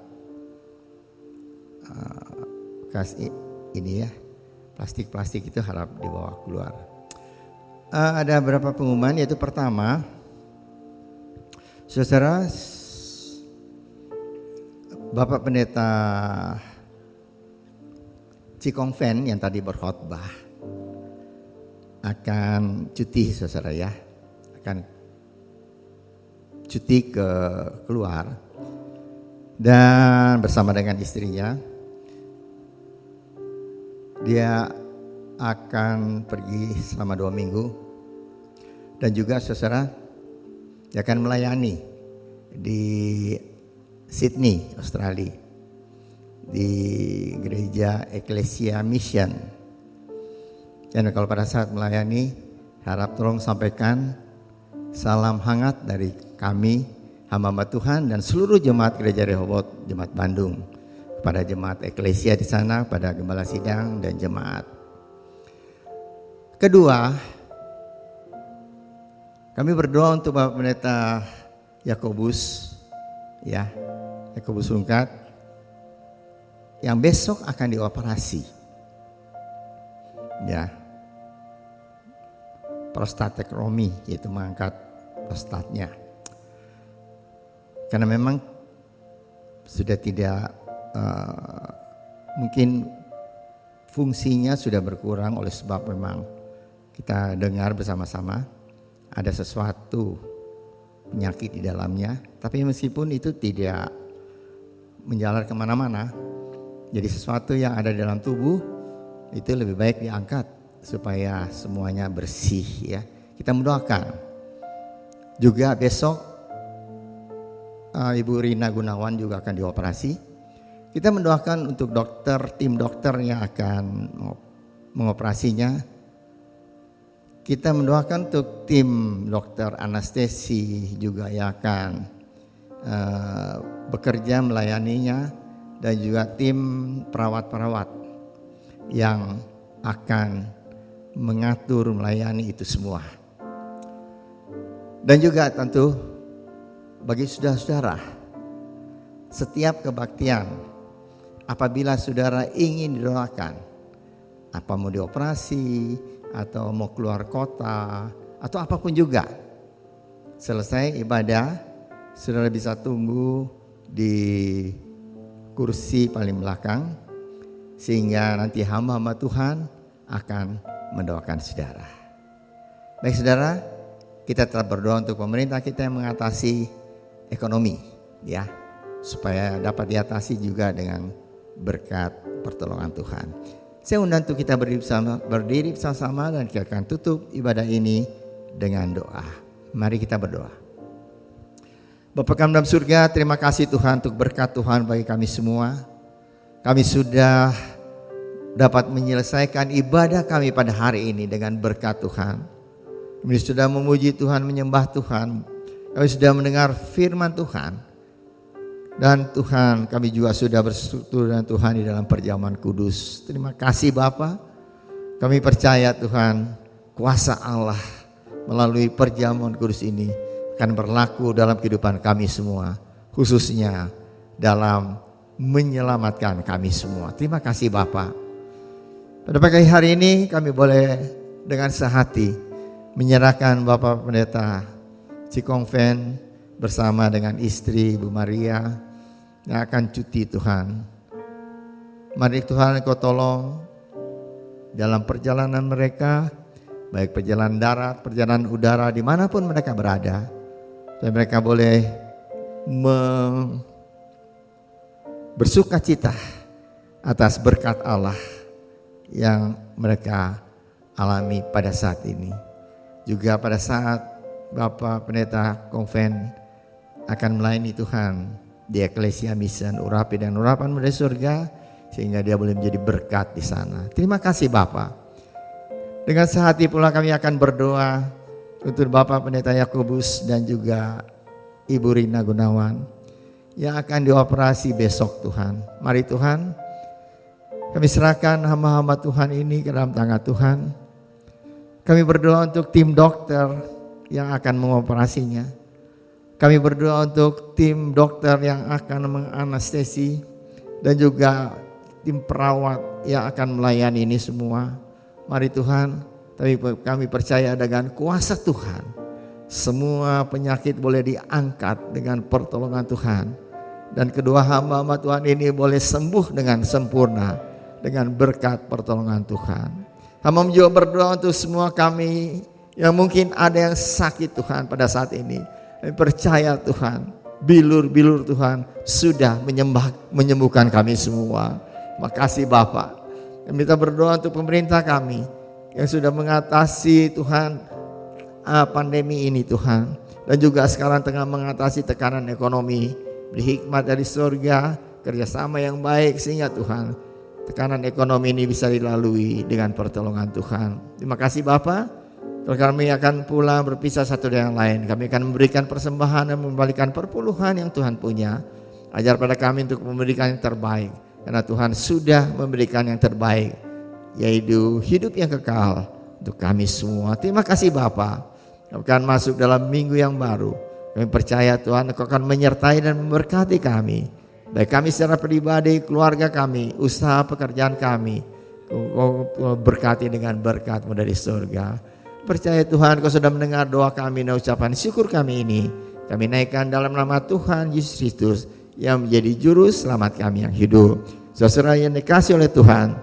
kasih ini ya, plastik itu harap dibawa keluar. Ada beberapa pengumuman, yaitu pertama, saudara, Bapak Pendeta Cikong Fen yang tadi berkhotbah akan cuti saudara ya, akan cuti keluar dan bersama dengan istrinya dia akan pergi selama 2 minggu, dan juga saudara dia akan melayani di Sydney, Australia, di gereja Ecclesia Mission. Dan kalau pada saat melayani, harap tolong sampaikan salam hangat dari kami, hamba Tuhan dan seluruh jemaat gereja Rehoboth, jemaat Bandung, kepada jemaat Ecclesia di sana, pada gembala sidang dan jemaat. Kedua, kami berdoa untuk Bapak Pendeta Yakobus, ya, Yakobus Rungkat, yang besok akan dioperasi, ya, prostatektomi, yaitu mengangkat prostatnya, karena memang sudah tidak mungkin fungsinya sudah berkurang, oleh sebab memang kita dengar bersama-sama ada sesuatu penyakit di dalamnya, tapi meskipun itu tidak menjalar kemana-mana, jadi sesuatu yang ada di dalam tubuh itu lebih baik diangkat supaya semuanya bersih ya. Kita mendoakan. Juga besok Ibu Rina Gunawan juga akan dioperasi. Kita mendoakan untuk dokter, tim dokter yang akan mengoperasinya. Kita mendoakan untuk tim dokter anestesi juga yang akan bekerja melayaninya, dan juga tim perawat-perawat yang akan mengatur melayani itu semua. Dan juga tentu bagi saudara-saudara, setiap kebaktian apabila saudara ingin didoakan, apa mau dioperasi atau mau keluar kota atau apapun juga, selesai ibadah saudara bisa tunggu di kursi paling belakang, sehingga nanti hamba-hamba Tuhan akan mendoakan saudara. Baik saudara, kita tetap berdoa untuk pemerintah kita yang mengatasi ekonomi, ya, supaya dapat diatasi juga dengan berkat pertolongan Tuhan. Saya undang untuk kita berdiri bersama-sama dan kita akan tutup ibadah ini dengan doa. Mari kita berdoa. Bapa kami dalam surga, terima kasih Tuhan untuk berkat Tuhan bagi kami semua. Kami sudah dapat menyelesaikan ibadah kami pada hari ini dengan berkat Tuhan. Kami sudah memuji Tuhan, menyembah Tuhan. Kami sudah mendengar firman Tuhan. Dan Tuhan, kami juga sudah bersekutu dengan Tuhan di dalam perjamuan kudus. Terima kasih Bapa. Kami percaya Tuhan, kuasa Allah melalui perjamuan kudus ini akan berlaku dalam kehidupan kami semua, khususnya dalam menyelamatkan kami semua. Terima kasih Bapa. Pada pagi hari ini kami boleh dengan sehati menyerahkan Bapak Pendeta Cikong Fen bersama dengan istri Ibu Maria yang akan cuti Tuhan. Mari Tuhan Engkau tolong dalam perjalanan mereka, baik perjalanan darat, perjalanan udara, dimanapun mereka berada, dan mereka boleh bersukacita atas berkat Allah yang mereka alami pada saat ini. Juga pada saat Bapak Pendeta Konven akan melayani Tuhan di Eklesia Mission Urapi dan Urapan dari Surga, sehingga dia boleh menjadi berkat di sana. Terima kasih Bapak. Dengan sehati pula kami akan berdoa untuk Bapak Pendeta Yakobus dan juga Ibu Rina Gunawan yang akan dioperasi besok Tuhan. Mari Tuhan, kami serahkan hamba-hamba Tuhan ini ke dalam tangan Tuhan. Kami berdoa untuk tim dokter yang akan mengoperasinya. Kami berdoa untuk tim dokter yang akan menganestesi dan juga tim perawat yang akan melayani ini semua. Mari Tuhan, tapi kami percaya dengan kuasa Tuhan, semua penyakit boleh diangkat dengan pertolongan Tuhan. Dan kedua hamba-hamba Tuhan ini boleh sembuh dengan sempurna dengan berkat pertolongan Tuhan. Hamba juga berdoa untuk semua kami yang mungkin ada yang sakit Tuhan pada saat ini. Kami percaya Tuhan, bilur-bilur Tuhan sudah menyembuhkan kami semua. Makasih Bapak. Kami minta berdoa untuk pemerintah kami yang sudah mengatasi Tuhan pandemi ini Tuhan. Dan juga sekarang tengah mengatasi tekanan ekonomi. Beri hikmat dari surga, kerjasama yang baik sehingga Tuhan tekanan ekonomi ini bisa dilalui dengan pertolongan Tuhan. Terima kasih Bapak. Kalau kami akan pulang berpisah satu dengan yang lain, kami akan memberikan persembahan dan mengembalikan perpuluhan yang Tuhan punya. Ajar pada kami untuk memberikan yang terbaik, karena Tuhan sudah memberikan yang terbaik, yaitu hidup yang kekal untuk kami semua. Terima kasih Bapa. Kami akan masuk dalam minggu yang baru. Kami percaya Tuhan Engkau akan menyertai dan memberkati kami, baik kami secara pribadi, keluarga kami, usaha pekerjaan kami. Engkau berkati dengan berkat-Mu dari surga. Percaya Tuhan Kau sudah mendengar doa kami dan ucapan syukur kami ini. Kami naikkan dalam nama Tuhan Yesus Kristus yang menjadi juru selamat kami yang hidup. Saudara yang dikasihi oleh Tuhan,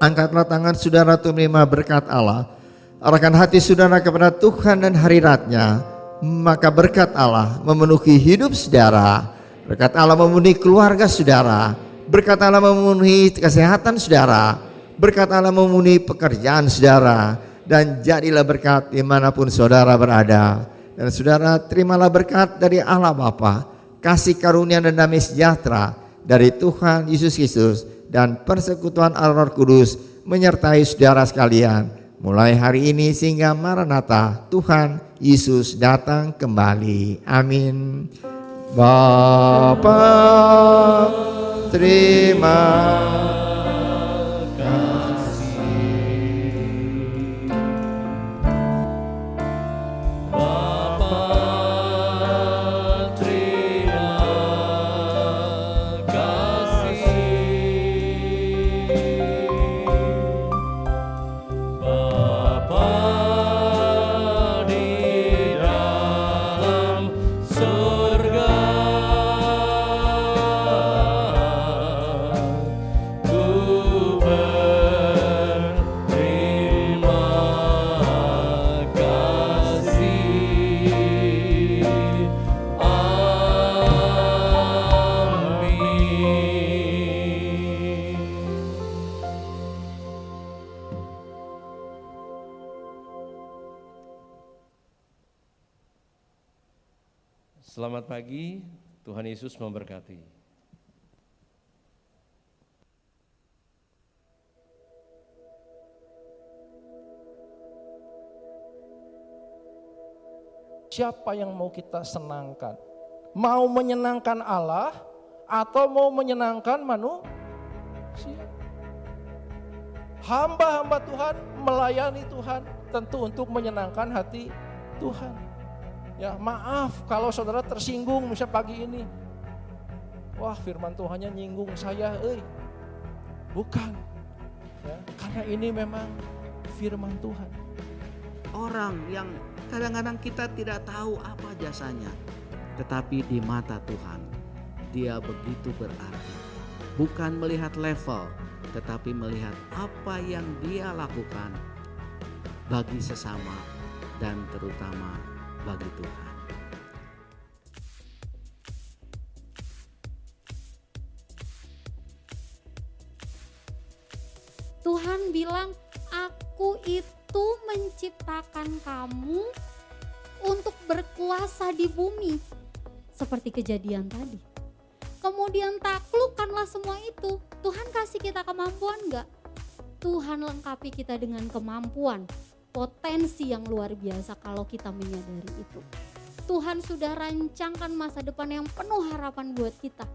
angkatlah tangan saudara untuk menerima berkat Allah. Arahkan hati saudara kepada Tuhan dan hadirat-Nya, maka berkat Allah memenuhi hidup saudara. Berkat Allah memenuhi keluarga saudara. Berkat Allah memenuhi kesehatan saudara. Berkat Allah memenuhi pekerjaan saudara. Dan jadilah berkat dimanapun saudara berada. Dan saudara terimalah berkat dari Allah Bapa, kasih karunia dan damai sejahtera dari Tuhan Yesus Kristus, dan persekutuan Allah Roh Kudus menyertai saudara sekalian mulai hari ini sehingga Maranatha, Tuhan Yesus datang kembali. Amin. Bapa, terima Selamat pagi, Tuhan Yesus memberkati. Siapa yang mau kita senangkan? Mau menyenangkan Allah atau mau menyenangkan manusia? Hamba-hamba Tuhan melayani Tuhan tentu untuk menyenangkan hati Tuhan. Ya, maaf kalau saudara tersinggung misalnya pagi ini. Wah, firman Tuhannya nyinggung saya, bukan. Ya, karena ini memang firman Tuhan. Orang yang kadang-kadang kita tidak tahu apa jasanya, tetapi di mata Tuhan dia begitu berarti. Bukan melihat level, tetapi melihat apa yang dia lakukan bagi sesama dan terutama bagi Tuhan. bilang, aku itu menciptakan kamu untuk berkuasa di bumi. Seperti kejadian tadi. Kemudian taklukkanlah semua itu. Tuhan kasih kita kemampuan enggak? Tuhan lengkapi kita dengan kemampuan, potensi yang luar biasa kalau kita menyadari itu. Tuhan sudah rancangkan masa depan yang penuh harapan buat kita.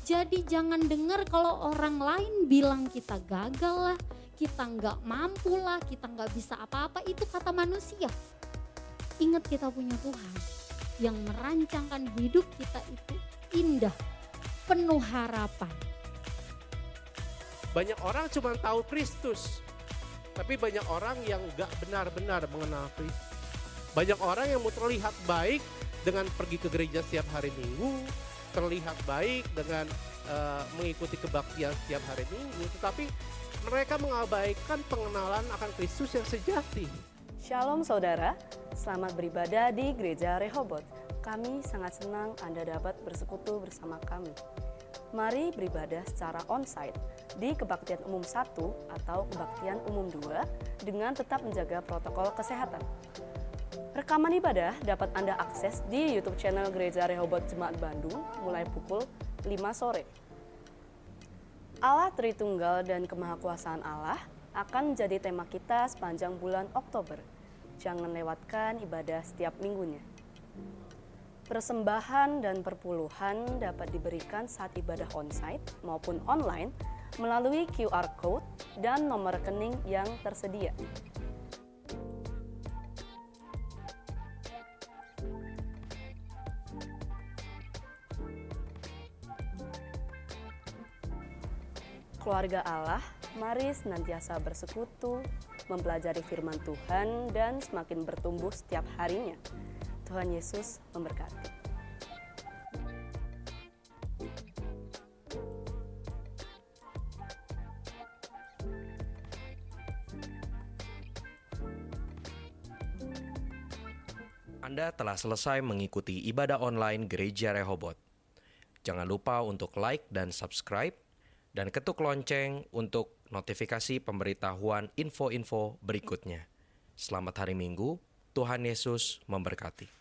Jadi jangan dengar kalau orang lain bilang kita gagal lah, kita nggak mampu lah, kita nggak bisa apa-apa, itu kata manusia. Ingat kita punya Tuhan yang merancangkan hidup kita itu indah, penuh harapan. Banyak orang cuma tahu Kristus, tapi banyak orang yang gak benar-benar mengenal Kristus. Banyak orang yang mau terlihat baik dengan pergi ke gereja setiap hari Minggu, terlihat baik dengan mengikuti kebaktian setiap hari Minggu, tetapi mereka mengabaikan pengenalan akan Kristus yang sejati. Shalom saudara, selamat beribadah di Gereja Rehoboth. Kami sangat senang Anda dapat bersekutu bersama kami. Mari beribadah secara onsite di Kebaktian Umum 1 atau Kebaktian Umum 2 dengan tetap menjaga protokol kesehatan. Rekaman ibadah dapat Anda akses di YouTube channel Gereja Rehoboth Jemaat Bandung mulai pukul 5 sore. Allah Tritunggal dan Kemahakuasaan Allah akan menjadi tema kita sepanjang bulan Oktober. Jangan lewatkan ibadah setiap minggunya. Persembahan dan perpuluhan dapat diberikan saat ibadah onsite maupun online melalui QR Code dan nomor rekening yang tersedia. Keluarga Allah, mari senantiasa bersekutu, mempelajari firman Tuhan dan semakin bertumbuh setiap harinya. Tuhan Yesus memberkati. Anda telah selesai mengikuti ibadah online Gereja Rehoboth. Jangan lupa untuk like dan subscribe, dan ketuk lonceng untuk notifikasi pemberitahuan info-info berikutnya. Selamat hari Minggu, Tuhan Yesus memberkati.